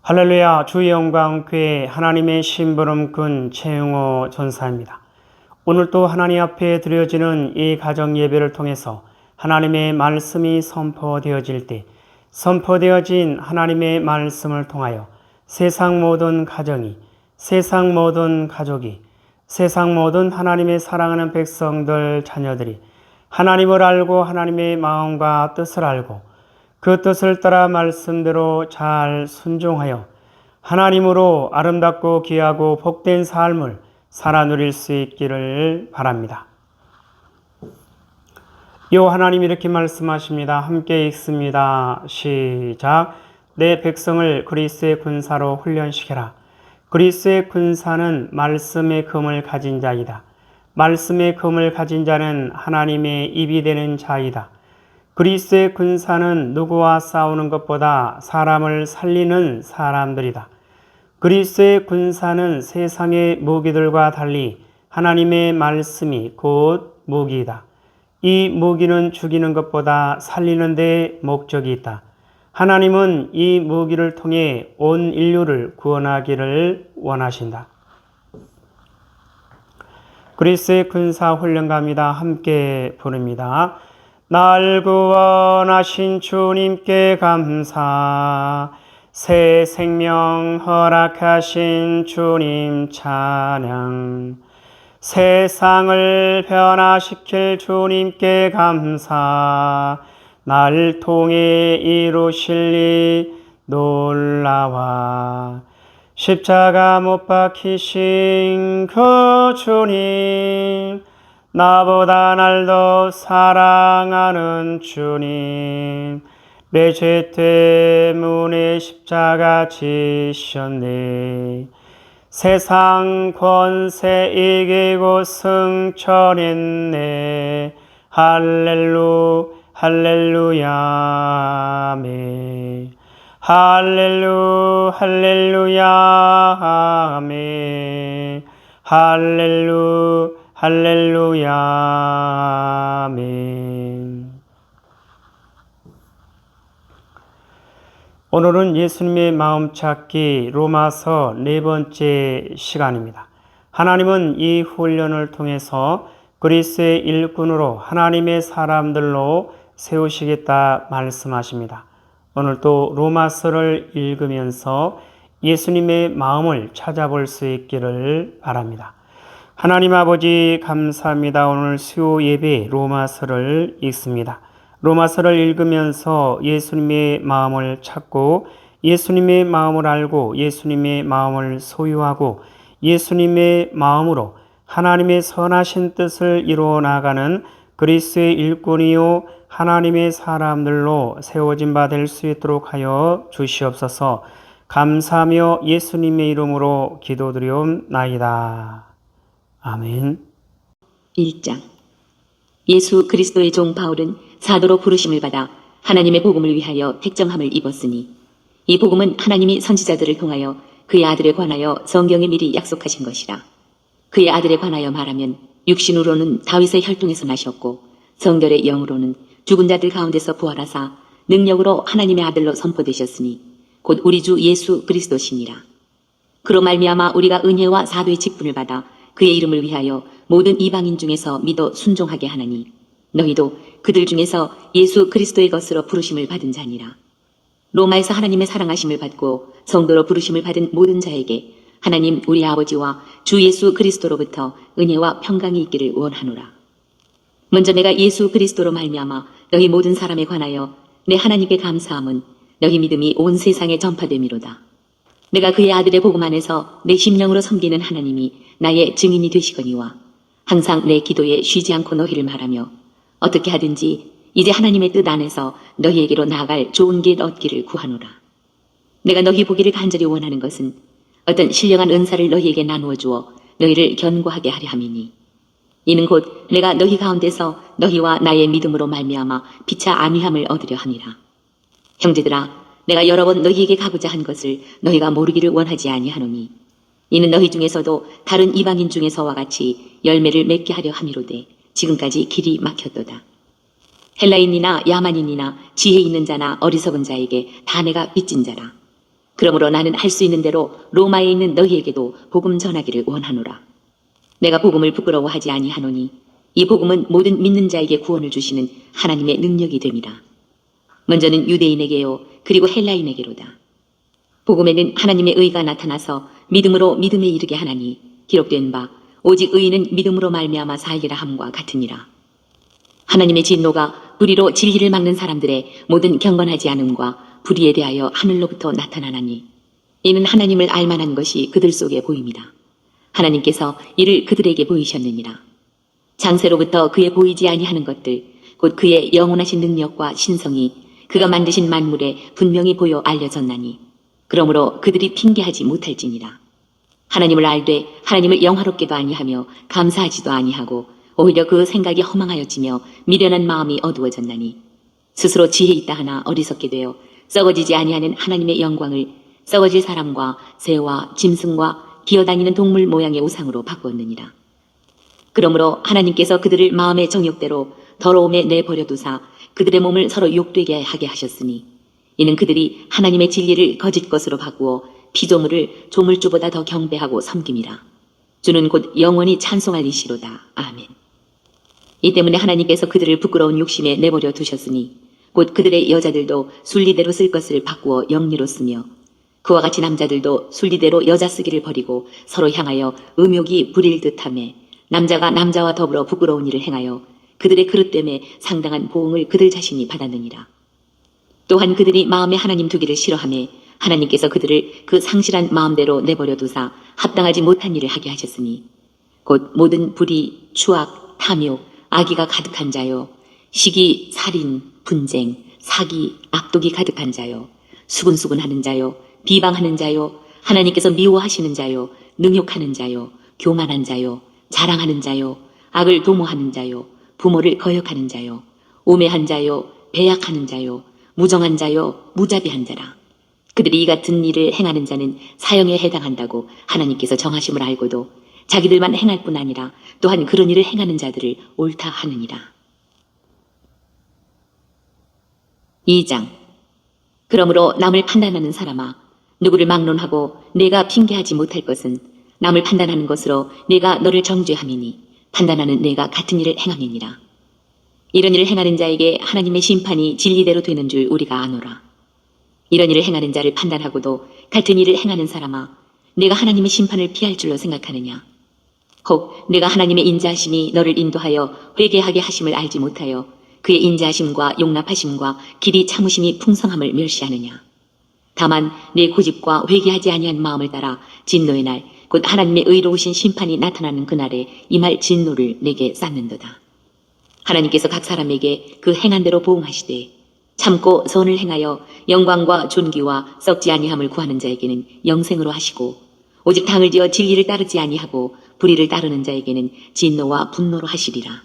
할렐루야. 주의 영광 교회 하나님의 심부름꾼 최영호 전사입니다. 오늘도 하나님 앞에 드려지는 이 가정 예배를 통해서 하나님의 말씀이 선포되어질 때 선포되어진 하나님의 말씀을 통하여 세상 모든 가정이, 세상 모든 가족이, 세상 모든 하나님의 사랑하는 백성들, 자녀들이 하나님을 알고 하나님의 마음과 뜻을 알고 그 뜻을 따라 말씀대로 잘 순종하여 하나님으로 아름답고 귀하고 복된 삶을 살아 누릴 수 있기를 바랍니다. 요 하나님이 이렇게 말씀하십니다. 함께 읽습니다. 시작. 내 백성을 그리스의 군사로 훈련시켜라. 그리스의 군사는 말씀의 금을 가진 자이다. 말씀의 금을 가진 자는 하나님의 입이 되는 자이다. 그리스의 군사는 누구와 싸우는 것보다 사람을 살리는 사람들이다. 그리스의 군사는 세상의 무기들과 달리 하나님의 말씀이 곧 무기이다. 이 무기는 죽이는 것보다 살리는 데 목적이 있다. 하나님은 이 무기를 통해 온 인류를 구원하기를 원하신다. 그리스의 군사 훈련가입니다. 함께 부릅니다. 날 구원하신 주님께 감사, 새 생명 허락하신 주님 찬양, 세상을 변화시킬 주님께 감사, 날 통해 이루실 일 놀라와, 십자가 못 박히신 그 주님, 나보다 날 더 사랑하는 주님, 내 죄 때문에 십자가 지셨네. 세상 권세 이기고 승천했네. 할렐루야 아멘. 할렐루야 아멘. 할렐루야 아멘. 오늘은 예수님의 마음 찾기 로마서 4번째 시간입니다. 하나님은 이 훈련을 통해서 그리스의 일꾼으로 하나님의 사람들로 세우시겠다 말씀하십니다. 오늘도 로마서를 읽으면서 예수님의 마음을 찾아볼 수 있기를 바랍니다. 하나님 아버지 감사합니다. 오늘 수요 예배 로마서를 읽습니다. 로마서를 읽으면서 예수님의 마음을 찾고 예수님의 마음을 알고 예수님의 마음을 소유하고 예수님의 마음으로 하나님의 선하신 뜻을 이루어 나가는 그리스의 일꾼이요 하나님의 사람들로 세워진 바 될 수 있도록 하여 주시옵소서. 감사하며 예수님의 이름으로 기도드리옵나이다. 아멘. 1장. 예수 그리스도의 종 바울은 사도로 부르심을 받아 하나님의 복음을 위하여 택정함을 입었으니 이 복음은 하나님이 선지자들을 통하여 그의 아들에 관하여 성경에 미리 약속하신 것이라. 그의 아들에 관하여 말하면 육신으로는 다윗의 혈통에서 나셨고 성결의 영으로는 죽은 자들 가운데서 부활하사 능력으로 하나님의 아들로 선포되셨으니 곧 우리 주 예수 그리스도시니라. 그로 말미암아 우리가 은혜와 사도의 직분을 받아 그의 이름을 위하여 모든 이방인 중에서 믿어 순종하게 하나니 너희도 그들 중에서 예수 그리스도의 것으로 부르심을 받은 자니라. 로마에서 하나님의 사랑하심을 받고 성도로 부르심을 받은 모든 자에게 하나님 우리 아버지와 주 예수 그리스도로부터 은혜와 평강이 있기를 원하노라. 먼저 내가 예수 그리스도로 말미암아 너희 모든 사람에 관하여 내 하나님께 감사함은 너희 믿음이 온 세상에 전파됨이로다. 내가 그의 아들의 복음 안에서 내 심령으로 섬기는 하나님이 나의 증인이 되시거니와 항상 내 기도에 쉬지 않고 너희를 말하며 어떻게 하든지 이제 하나님의 뜻 안에서 너희에게로 나아갈 좋은 길 얻기를 구하노라. 내가 너희 보기를 간절히 원하는 것은 어떤 신령한 은사를 너희에게 나누어 주어 너희를 견고하게 하려 함이니 이는 곧 내가 너희 가운데서 너희와 나의 믿음으로 말미암아 피차 안위함을 얻으려 함이라. 형제들아, 내가 여러 번 너희에게 가고자 한 것을 너희가 모르기를 원하지 아니하노니 이는 너희 중에서도 다른 이방인 중에서와 같이 열매를 맺게 하려 함이로되 지금까지 길이 막혔도다. 헬라인이나 야만인이나 지혜 있는 자나 어리석은 자에게 다 내가 빚진 자라. 그러므로 나는 할 수 있는 대로 로마에 있는 너희에게도 복음 전하기를 원하노라. 내가 복음을 부끄러워하지 아니하노니 이 복음은 모든 믿는 자에게 구원을 주시는 하나님의 능력이 됨이라. 먼저는 유대인에게요 그리고 헬라인에게로다. 복음에는 하나님의 의가 나타나서 믿음으로 믿음에 이르게 하나니 기록된 바 오직 의인은 믿음으로 말미암아 살리라 함과 같으니라. 하나님의 진노가 불의로 진리를 막는 사람들의 모든 경건하지 않음과 불의에 대하여 하늘로부터 나타나나니 이는 하나님을 알만한 것이 그들 속에 보입니다. 하나님께서 이를 그들에게 보이셨느니라. 장세로부터 그의 보이지 아니하는 것들 곧 그의 영원하신 능력과 신성이 그가 만드신 만물에 분명히 보여 알려졌나니 그러므로 그들이 핑계하지 못할지니라. 하나님을 알되 하나님을 영화롭게도 아니하며 감사하지도 아니하고 오히려 그 생각이 허망하여지며 미련한 마음이 어두워졌나니 스스로 지혜 있다 하나 어리석게 되어 썩어지지 아니하는 하나님의 영광을 썩어질 사람과 새와 짐승과 기어다니는 동물 모양의 우상으로 바꾸었느니라. 그러므로 하나님께서 그들을 마음의 정욕대로 더러움에 내버려 두사 그들의 몸을 서로 욕되게 하게 하셨으니 이는 그들이 하나님의 진리를 거짓 것으로 바꾸어 피조물을 조물주보다 더 경배하고 섬김이라. 주는 곧 영원히 찬송할 이시로다. 아멘. 이 때문에 하나님께서 그들을 부끄러운 욕심에 내버려 두셨으니 곧 그들의 여자들도 순리대로 쓸 것을 바꾸어 영리로 쓰며 그와 같이 남자들도 순리대로 여자 쓰기를 버리고 서로 향하여 음욕이 부릴 듯하며 남자가 남자와 더불어 부끄러운 일을 행하여 그들의 그릇됨에 상당한 보응을 그들 자신이 받았느니라. 또한 그들이 마음에 하나님 두기를 싫어하며 하나님께서 그들을 그 상실한 마음대로 내버려 두사 합당하지 못한 일을 하게 하셨으니 곧 모든 불의, 추악, 탐욕, 악의가 가득한 자요 시기, 살인, 분쟁, 사기, 악독이 가득한 자요 수군수군하는 자요 비방하는 자요 하나님께서 미워하시는 자요 능욕하는 자요 교만한 자요 자랑하는 자요 악을 도모하는 자요 부모를 거역하는 자요 우매한 자요 배약하는 자요 무정한 자요 무자비한 자라. 그들이 이 같은 일을 행하는 자는 사형에 해당한다고 하나님께서 정하심을 알고도 자기들만 행할 뿐 아니라 또한 그런 일을 행하는 자들을 옳다 하느니라. 2장. 그러므로 남을 판단하는 사람아 누구를 막론하고 내가 핑계하지 못할 것은 남을 판단하는 것으로 내가 너를 정죄함이니 판단하는 내가 같은 일을 행함이니라. 이런 일을 행하는 자에게 하나님의 심판이 진리대로 되는 줄 우리가 아노라. 이런 일을 행하는 자를 판단하고도 같은 일을 행하는 사람아 내가 하나님의 심판을 피할 줄로 생각하느냐. 혹 내가 하나님의 인자하심이 너를 인도하여 회개하게 하심을 알지 못하여 그의 인자하심과 용납하심과 길이 참으심이 풍성함을 멸시하느냐. 다만 내 고집과 회개하지 아니한 마음을 따라 진노의 날 곧 하나님의 의로우신 심판이 나타나는 그날에 임할 진노를 내게 쌓는도다. 하나님께서 각 사람에게 그 행한 대로 보응하시되 참고 선을 행하여 영광과 존귀와 썩지 아니함을 구하는 자에게는 영생으로 하시고 오직 당을 지어 진리를 따르지 아니하고 불의를 따르는 자에게는 진노와 분노로 하시리라.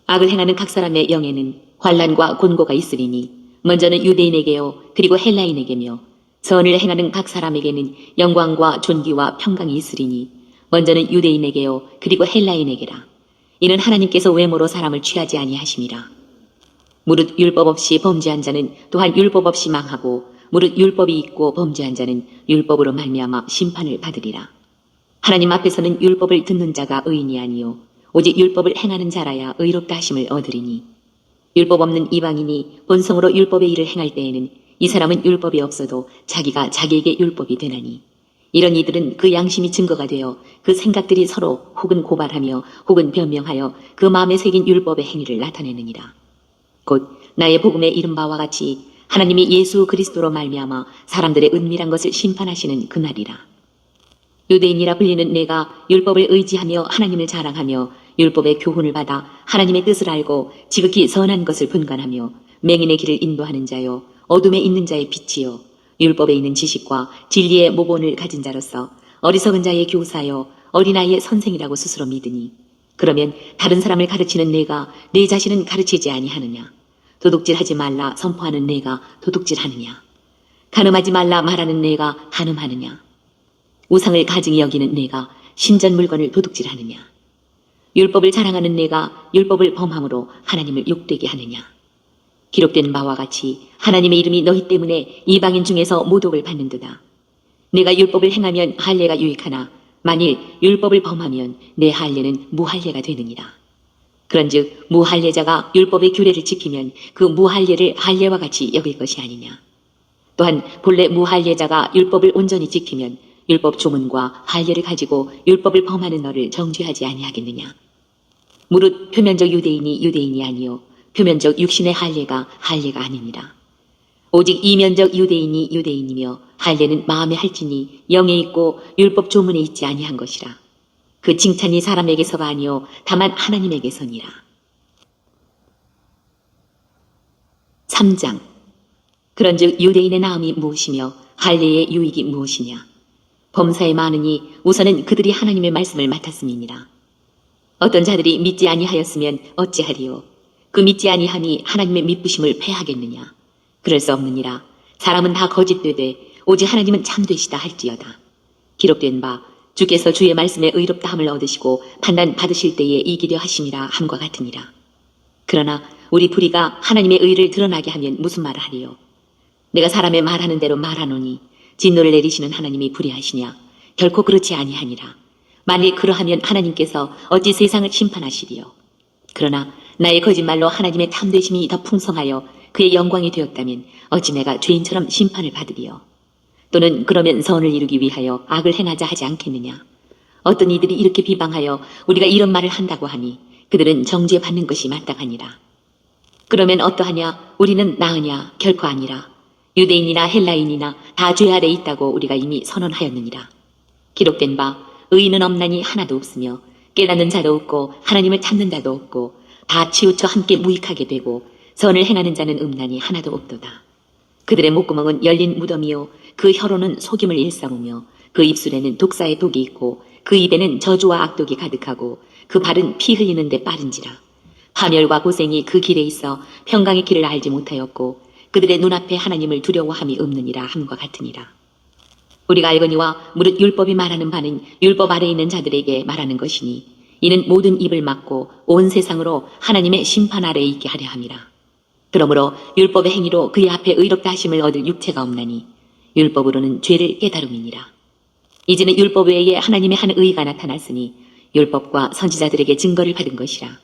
악을 행하는 각 사람의 영에는 환난과 곤고가 있으리니 먼저는 유대인에게요 그리고 헬라인에게며 선을 행하는 각 사람에게는 영광과 존귀와 평강이 있으리니 먼저는 유대인에게요 그리고 헬라인에게라. 이는 하나님께서 외모로 사람을 취하지 아니하심이라. 무릇 율법 없이 범죄한 자는 또한 율법 없이 망하고 무릇 율법이 있고 범죄한 자는 율법으로 말미암아 심판을 받으리라. 하나님 앞에서는 율법을 듣는 자가 의인이 아니요 오직 율법을 행하는 자라야 의롭다 하심을 얻으리니 율법 없는 이방인이 본성으로 율법의 일을 행할 때에는 이 사람은 율법이 없어도 자기가 자기에게 율법이 되나니 이런 이들은 그 양심이 증거가 되어 그 생각들이 서로 혹은 고발하며 혹은 변명하여 그 마음에 새긴 율법의 행위를 나타내느니라. 곧 나의 복음에 이른 바와 같이 하나님이 예수 그리스도로 말미암아 사람들의 은밀한 것을 심판하시는 그날이라. 유대인이라 불리는 내가 율법을 의지하며 하나님을 자랑하며 율법의 교훈을 받아 하나님의 뜻을 알고 지극히 선한 것을 분간하며 맹인의 길을 인도하는 자요 어둠에 있는 자의 빛이요 율법에 있는 지식과 진리의 모본을 가진 자로서 어리석은 자의 교사여 어린아이의 선생이라고 스스로 믿으니 그러면 다른 사람을 가르치는 내가 내 자신은 가르치지 아니하느냐. 도둑질하지 말라 선포하는 내가 도둑질하느냐. 간음하지 말라 말하는 내가 간음하느냐. 우상을 가증히 여기는 내가 신전 물건을 도둑질하느냐. 율법을 자랑하는 내가 율법을 범함으로 하나님을 욕되게 하느냐. 기록된 바와 같이 하나님의 이름이 너희 때문에 이방인 중에서 모독을 받는도다. 내가 율법을 행하면 할례가 유익하나 만일 율법을 범하면 내 할례는 무할례가 되느니라. 그런즉 무할례자가 율법의 규례를 지키면 그 무할례를 할례와 같이 여길 것이 아니냐. 또한 본래 무할례자가 율법을 온전히 지키면 율법 조문과 할례를 가지고 율법을 범하는 너를 정죄하지 아니하겠느냐. 무릇 표면적 유대인이 유대인이 아니요 표면적 육신의 할례가 할례가 아니니라. 오직 이면적 유대인이 유대인이며 할례는 마음에 할지니 영에 있고 율법 조문에 있지 아니한 것이라. 그 칭찬이 사람에게서가 아니요 다만 하나님에게서니라. 3장. 그런즉 유대인의 나음이 무엇이며 할례의 유익이 무엇이냐. 범사에 많으니 우선은 그들이 하나님의 말씀을 맡았음이니라. 어떤 자들이 믿지 아니하였으면 어찌하리요. 그 믿지 아니함이 하나님의 믿부심을 패하겠느냐. 그럴 수 없느니라. 사람은 다 거짓되되 오직 하나님은 참되시다 할지어다. 기록된 바 주께서 주의 말씀에 의롭다함을 얻으시고 판단 받으실 때에 이기려 하심이라 함과 같으니라. 그러나 우리 불의가 하나님의 의를 드러나게 하면 무슨 말을 하리요. 내가 사람의 말하는 대로 말하노니 진노를 내리시는 하나님이 불의하시냐. 결코 그렇지 아니하니라. 만일 그러하면 하나님께서 어찌 세상을 심판하시리요. 그러나 나의 거짓말로 하나님의 탐되심이 더 풍성하여 그의 영광이 되었다면 어찌 내가 죄인처럼 심판을 받으리요. 또는 그러면 선을 이루기 위하여 악을 행하자 하지 않겠느냐. 어떤 이들이 이렇게 비방하여 우리가 이런 말을 한다고 하니 그들은 정죄받는 것이 마땅하니라. 그러면 어떠하냐. 우리는 나으냐. 결코 아니라. 유대인이나 헬라인이나 다 죄 아래 있다고 우리가 이미 선언하였느니라. 기록된 바 의인은 없나니 하나도 없으며 깨닫는 자도 없고 하나님을 찾는 자도 없고 다 치우쳐 함께 무익하게 되고 선을 행하는 자는 없나니 하나도 없도다. 그들의 목구멍은 열린 무덤이요 그 혀로는 속임을 일삼으며 그 입술에는 독사의 독이 있고 그 입에는 저주와 악독이 가득하고 그 발은 피 흘리는 데 빠른지라. 파멸과 고생이 그 길에 있어 평강의 길을 알지 못하였고 그들의 눈앞에 하나님을 두려워함이 없느니라 함과 같으니라. 우리가 알거니와 무릇 율법이 말하는 바는 율법 아래 있는 자들에게 말하는 것이니 이는 모든 입을 막고 온 세상으로 하나님의 심판 아래에 있게 하려 함이라. 그러므로 율법의 행위로 그의 앞에 의롭다 하심을 얻을 육체가 없나니 율법으로는 죄를 깨달음이니라. 이제는 율법 외에 하나님의 한 의가 나타났으니 율법과 선지자들에게 증거를 받은 것이라.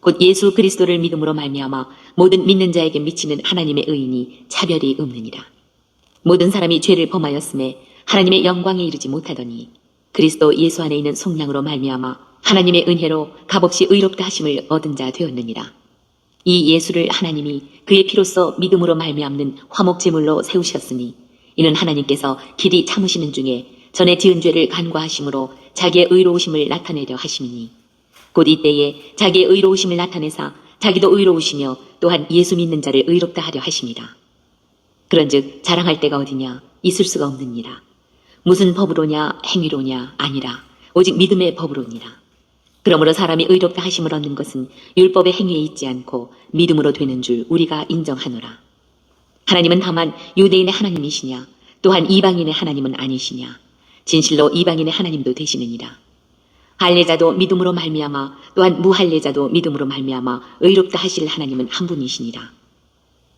곧 예수 그리스도를 믿음으로 말미암아 모든 믿는 자에게 미치는 하나님의 의인이 차별이 없느니라. 모든 사람이 죄를 범하였음에 하나님의 영광에 이르지 못하더니 그리스도 예수 안에 있는 속량으로 말미암아 하나님의 은혜로 값없이 의롭다 하심을 얻은 자 되었느니라. 이 예수를 하나님이 그의 피로써 믿음으로 말미암는 화목제물로 세우셨으니 이는 하나님께서 길이 참으시는 중에 전에 지은 죄를 간과하심으로 자기의 의로우심을 나타내려 하심이니 곧 이때에 자기의 의로우심을 나타내사 자기도 의로우시며 또한 예수 믿는 자를 의롭다 하려 하심이라. 그런즉 자랑할 데가 어디냐. 있을 수가 없느니라. 무슨 법으로냐 행위로냐 아니라 오직 믿음의 법으로니라. 그러므로 사람이 의롭다 하심을 얻는 것은 율법의 행위에 있지 않고 믿음으로 되는 줄 우리가 인정하노라. 하나님은 다만 유대인의 하나님이시냐 또한 이방인의 하나님은 아니시냐. 진실로 이방인의 하나님도 되시느니라. 할례자도 믿음으로 말미암아 또한 무할례자도 믿음으로 말미암아 의롭다 하실 하나님은 한 분이시니라.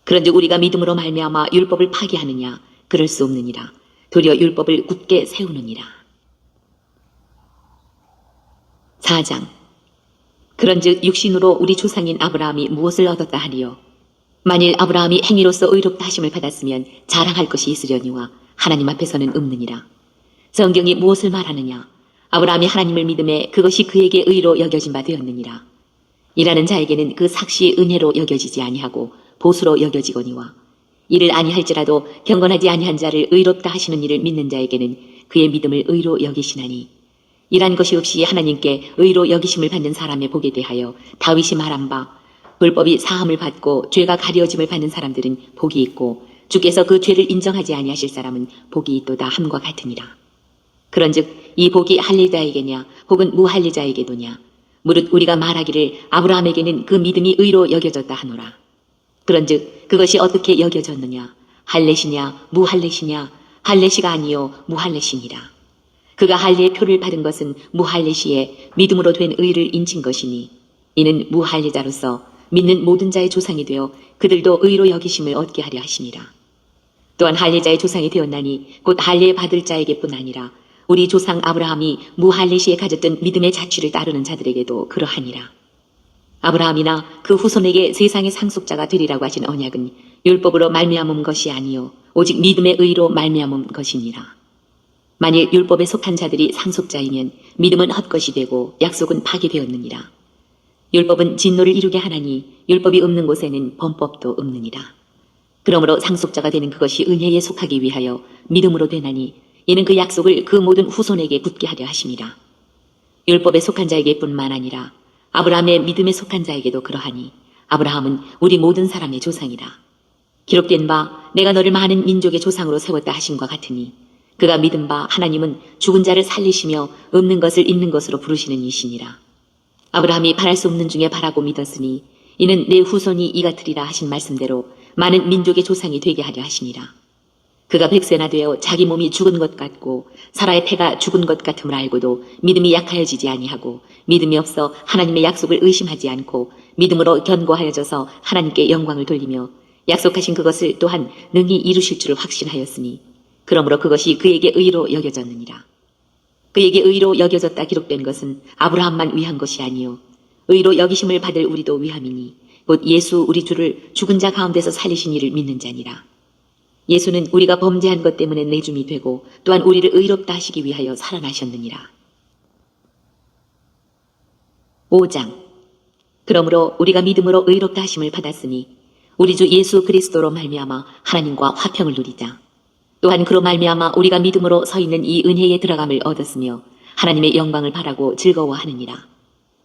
그런즉 우리가 믿음으로 말미암아 율법을 파기하느냐. 그럴 수 없느니라. 도리어 율법을 굳게 세우느니라. 4장. 그런즉 육신으로 우리 조상인 아브라함이 무엇을 얻었다 하리요. 만일 아브라함이 행위로서 의롭다 하심을 받았으면 자랑할 것이 있으려니와 하나님 앞에서는 없느니라. 성경이 무엇을 말하느냐. 아브라함이 하나님을 믿음에 그것이 그에게 의로 여겨진 바 되었느니라. 일하는 자에게는 그 삭시 은혜로 여겨지지 아니하고 보수로 여겨지거니와 이를 아니할지라도 경건하지 아니한 자를 의롭다 하시는 이를 믿는 자에게는 그의 믿음을 의로 여기시나니 일한 것이 없이 하나님께 의로 여기심을 받는 사람의 복에 대하여 다윗이 말한 바 불법이 사함을 받고 죄가 가려짐을 받는 사람들은 복이 있고 주께서 그 죄를 인정하지 아니하실 사람은 복이 있도다 함과 같으니라. 그런즉 이 복이 할례자에게냐 혹은 무할례자에게도냐 무릇 우리가 말하기를 아브라함에게는 그 믿음이 의로 여겨졌다 하노라. 그런즉 그것이 어떻게 여겨졌느냐. 할례시냐 무할례시냐. 할례시가 아니요 무할례시니라. 그가 할례의 표를 받은 것은 무할례시에 믿음으로 된 의를 인친 것이니 이는 무할례자로서 믿는 모든 자의 조상이 되어 그들도 의로 여기심을 얻게 하려 하심이라. 또한 할례자의 조상이 되었나니 곧 할례 받을 자에게뿐 아니라 우리 조상 아브라함이 무할례 시에 가졌던 믿음의 자취를 따르는 자들에게도 그러하니라. 아브라함이나 그 후손에게 세상의 상속자가 되리라고 하신 언약은 율법으로 말미암은 것이 아니요 오직 믿음의 의로 말미암은 것이니라. 만일 율법에 속한 자들이 상속자이면 믿음은 헛것이 되고 약속은 파기되었느니라. 율법은 진노를 이루게 하나니 율법이 없는 곳에는 범법도 없느니라. 그러므로 상속자가 되는 그것이 은혜에 속하기 위하여 믿음으로 되나니 이는 그 약속을 그 모든 후손에게 붙게 하려 하심이라. 율법에 속한 자에게뿐만 아니라 아브라함의 믿음에 속한 자에게도 그러하니 아브라함은 우리 모든 사람의 조상이라. 기록된 바 내가 너를 많은 민족의 조상으로 세웠다 하심과 같으니 그가 믿은 바 하나님은 죽은 자를 살리시며 없는 것을 있는 것으로 부르시는 이시니라. 아브라함이 바랄 수 없는 중에 바라고 믿었으니 이는 내 후손이 이같으리라 하신 말씀대로 많은 민족의 조상이 되게 하려 하시니라. 그가 100세나 되어 자기 몸이 죽은 것 같고 사라의 태가 죽은 것 같음을 알고도 믿음이 약하여지지 아니하고 믿음이 없어 하나님의 약속을 의심하지 않고 믿음으로 견고하여져서 하나님께 영광을 돌리며 약속하신 그것을 또한 능히 이루실 줄을 확신하였으니 그러므로 그것이 그에게 의로 여겨졌느니라. 그에게 의로 여겨졌다 기록된 것은 아브라함만 위한 것이 아니요 의로 여기심을 받을 우리도 위함이니 곧 예수 우리 주를 죽은 자 가운데서 살리신 이를 믿는 자니라. 예수는 우리가 범죄한 것 때문에 내줌이 되고 또한 우리를 의롭다 하시기 위하여 살아나셨느니라. 5장. 그러므로 우리가 믿음으로 의롭다 하심을 받았으니 우리 주 예수 그리스도로 말미암아 하나님과 화평을 누리자. 또한 그로 말미암아 우리가 믿음으로 서 있는 이 은혜에 들어감을 얻었으며 하나님의 영광을 바라고 즐거워하느니라.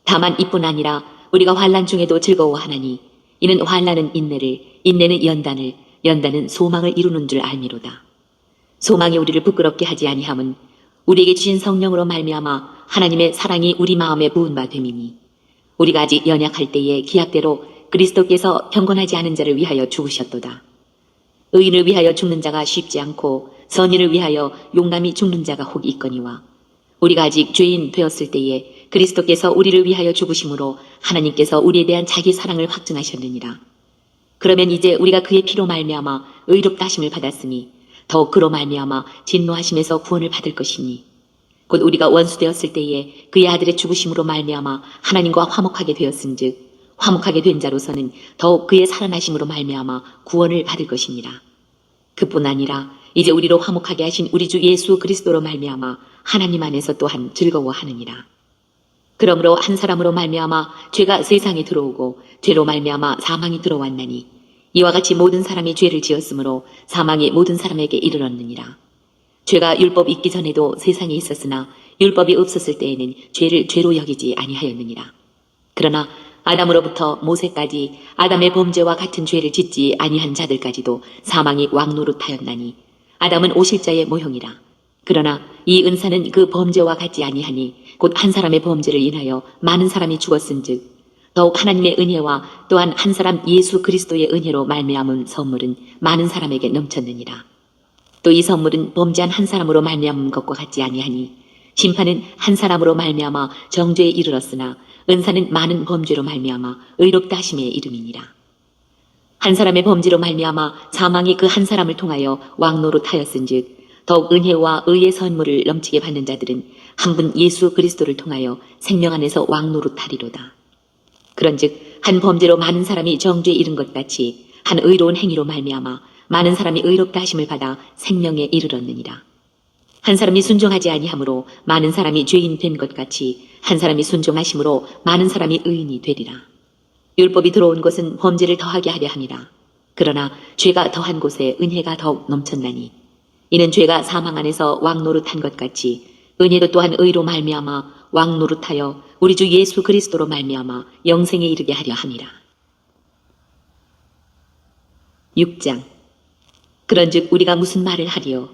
다만 이뿐 아니라 우리가 환난 중에도 즐거워하나니 이는 환난은 인내를, 인내는 연단을, 연단은 소망을 이루는 줄 알미로다. 소망이 우리를 부끄럽게 하지 아니함은 우리에게 주신 성령으로 말미암아 하나님의 사랑이 우리 마음에 부은 바 됨이니 우리가 아직 연약할 때에 기약대로 그리스도께서 경건하지 않은 자를 위하여 죽으셨도다. 의인을 위하여 죽는 자가 쉽지 않고 선인을 위하여 용감히 죽는 자가 혹 있거니와 우리가 아직 죄인 되었을 때에 그리스도께서 우리를 위하여 죽으심으로 하나님께서 우리에 대한 자기 사랑을 확증하셨느니라. 그러면 이제 우리가 그의 피로 말미암아 의롭다 하심을 받았으니 더욱 그로 말미암아 진노하심에서 구원을 받을 것이니 곧 우리가 원수되었을 때에 그의 아들의 죽으심으로 말미암아 하나님과 화목하게 되었은즉 화목하게 된 자로서는 더욱 그의 살아나심으로 말미암아 구원을 받을 것이니라. 그뿐 아니라 이제 우리로 화목하게 하신 우리 주 예수 그리스도로 말미암아 하나님 안에서 또한 즐거워하느니라. 그러므로 한 사람으로 말미암아 죄가 세상에 들어오고 죄로 말미암아 사망이 들어왔나니 이와 같이 모든 사람이 죄를 지었으므로 사망이 모든 사람에게 이르렀느니라. 죄가 율법 있기 전에도 세상에 있었으나 율법이 없었을 때에는 죄를 죄로 여기지 아니하였느니라. 그러나 아담으로부터 모세까지 아담의 범죄와 같은 죄를 짓지 아니한 자들까지도 사망이 왕노릇하였나니 아담은 오실자의 모형이라. 그러나 이 은사는 그 범죄와 같지 아니하니 곧 한 사람의 범죄를 인하여 많은 사람이 죽었은즉 더욱 하나님의 은혜와 또한 한 사람 예수 그리스도의 은혜로 말미암은 선물은 많은 사람에게 넘쳤느니라. 또 이 선물은 범죄한 한 사람으로 말미암은 것과 같지 아니하니 심판은 한 사람으로 말미암아 정죄에 이르렀으나 은사는 많은 범죄로 말미암아 의롭다 하심에 이름이니라. 한 사람의 범죄로 말미암아 사망이 그 한 사람을 통하여 왕노릇하였은즉 더욱 은혜와 의의 선물을 넘치게 받는 자들은 한 분 예수 그리스도를 통하여 생명 안에서 왕노릇하리로다. 그런즉 한 범죄로 많은 사람이 정죄에 이른 것 같이 한 의로운 행위로 말미암아 많은 사람이 의롭다 하심을 받아 생명에 이르렀느니라. 한 사람이 순종하지 아니하므로 많은 사람이 죄인 된 것 같이 한 사람이 순종하심으로 많은 사람이 의인이 되리라. 율법이 들어온 것은 범죄를 더하게 하려 함이라. 그러나 죄가 더한 곳에 은혜가 더욱 넘쳤나니 이는 죄가 사망 안에서 왕노릇한 것 같이 은혜도 또한 의로 말미암아 왕노릇하여 우리 주 예수 그리스도로 말미암아 영생에 이르게 하려 함이라. 6장. 그런즉 우리가 무슨 말을 하리요?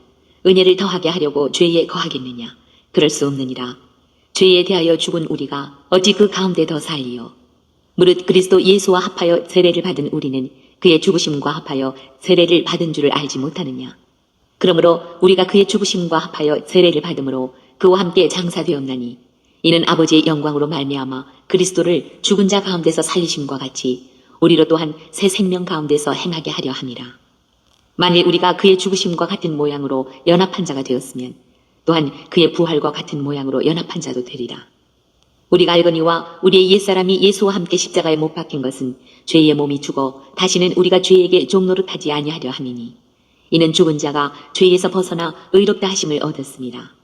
은혜를 더하게 하려고 죄에 거하겠느냐? 그럴 수 없느니라. 죄에 대하여 죽은 우리가 어찌 그 가운데 더 살리요? 무릇 그리스도 예수와 합하여 세례를 받은 우리는 그의 죽으심과 합하여 세례를 받은 줄을 알지 못하느냐? 그러므로 우리가 그의 죽으심과 합하여 세례를 받음으로 그와 함께 장사되었나니 이는 아버지의 영광으로 말미암아 그리스도를 죽은 자 가운데서 살리심과 같이 우리로 또한 새 생명 가운데서 행하게 하려 함이라. 만일 우리가 그의 죽으심과 같은 모양으로 연합한 자가 되었으면 또한 그의 부활과 같은 모양으로 연합한 자도 되리라. 우리가 알거니와 우리의 옛사람이 예수와 함께 십자가에 못 박힌 것은 죄의 몸이 죽어 다시는 우리가 죄에게 종노릇하지 아니하려 함이니 이는 죽은 자가 죄에서 벗어나 의롭다 하심을 얻었습니다.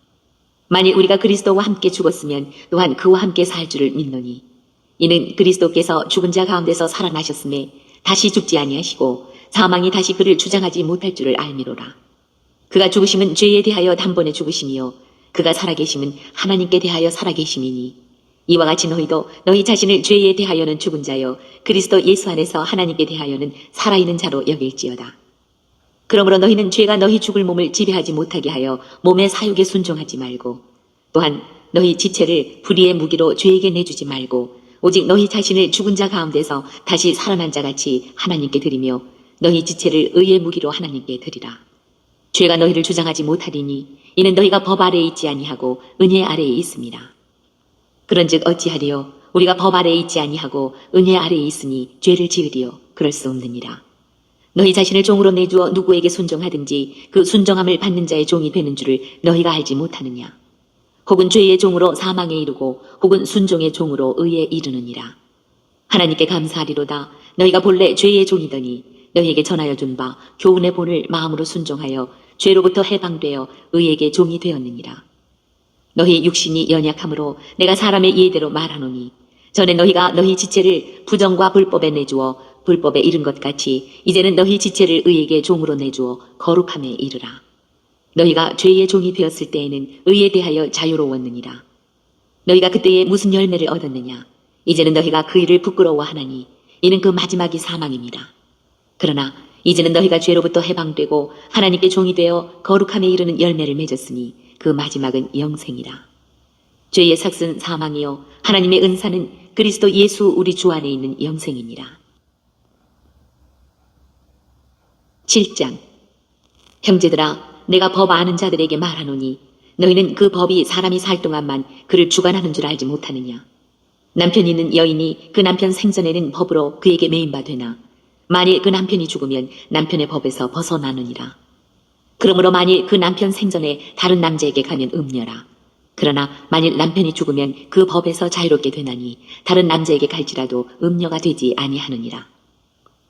만일 우리가 그리스도와 함께 죽었으면 또한 그와 함께 살 줄을 믿노니 이는 그리스도께서 죽은 자 가운데서 살아나셨음에 다시 죽지 아니하시고 사망이 다시 그를 주장하지 못할 줄을 알미로라. 그가 죽으심은 죄에 대하여 단번에 죽으심이요 그가 살아계심은 하나님께 대하여 살아계심이니 이와 같이 너희도 너희 자신을 죄에 대하여는 죽은 자요 그리스도 예수 안에서 하나님께 대하여는 살아있는 자로 여길지어다. 그러므로 너희는 죄가 너희 죽을 몸을 지배하지 못하게 하여 몸의 사욕에 순종하지 말고 또한 너희 지체를 불의의 무기로 죄에게 내주지 말고 오직 너희 자신을 죽은 자 가운데서 다시 살아난 자같이 하나님께 드리며 너희 지체를 의의 무기로 하나님께 드리라. 죄가 너희를 주장하지 못하리니 이는 너희가 법 아래에 있지 아니하고 은혜 아래에 있습니다. 그런즉 어찌하리요 우리가 법 아래에 있지 아니하고 은혜 아래에 있으니 죄를 지으리요 그럴 수 없느니라. 너희 자신을 종으로 내주어 누구에게 순종하든지 그 순종함을 받는 자의 종이 되는 줄을 너희가 알지 못하느냐. 혹은 죄의 종으로 사망에 이르고 혹은 순종의 종으로 의에 이르느니라. 하나님께 감사하리로다. 너희가 본래 죄의 종이더니 너희에게 전하여 준 바 교훈의 본을 마음으로 순종하여 죄로부터 해방되어 의에게 종이 되었느니라. 너희 육신이 연약함으로 내가 사람의 이해대로 말하노니 전에 너희가 너희 지체를 부정과 불법에 내주어 불법에 이른 것 같이 이제는 너희 지체를 의에게 종으로 내주어 거룩함에 이르라. 너희가 죄의 종이 되었을 때에는 의에 대하여 자유로웠느니라. 너희가 그때에 무슨 열매를 얻었느냐. 이제는 너희가 그 일을 부끄러워하나니 이는 그 마지막이 사망입니다. 그러나 이제는 너희가 죄로부터 해방되고 하나님께 종이 되어 거룩함에 이르는 열매를 맺었으니 그 마지막은 영생이라. 죄의 삭은 사망이요 하나님의 은사는 그리스도 예수 우리 주 안에 있는 영생이니라. 7장. 형제들아 내가 법 아는 자들에게 말하노니 너희는 그 법이 사람이 살 동안만 그를 주관하는 줄 알지 못하느냐. 남편이 있는 여인이 그 남편 생전에는 법으로 그에게 매인 바 되나 만일 그 남편이 죽으면 남편의 법에서 벗어나느니라. 그러므로 만일 그 남편 생전에 다른 남자에게 가면 음녀라. 그러나 만일 남편이 죽으면 그 법에서 자유롭게 되나니 다른 남자에게 갈지라도 음녀가 되지 아니하느니라.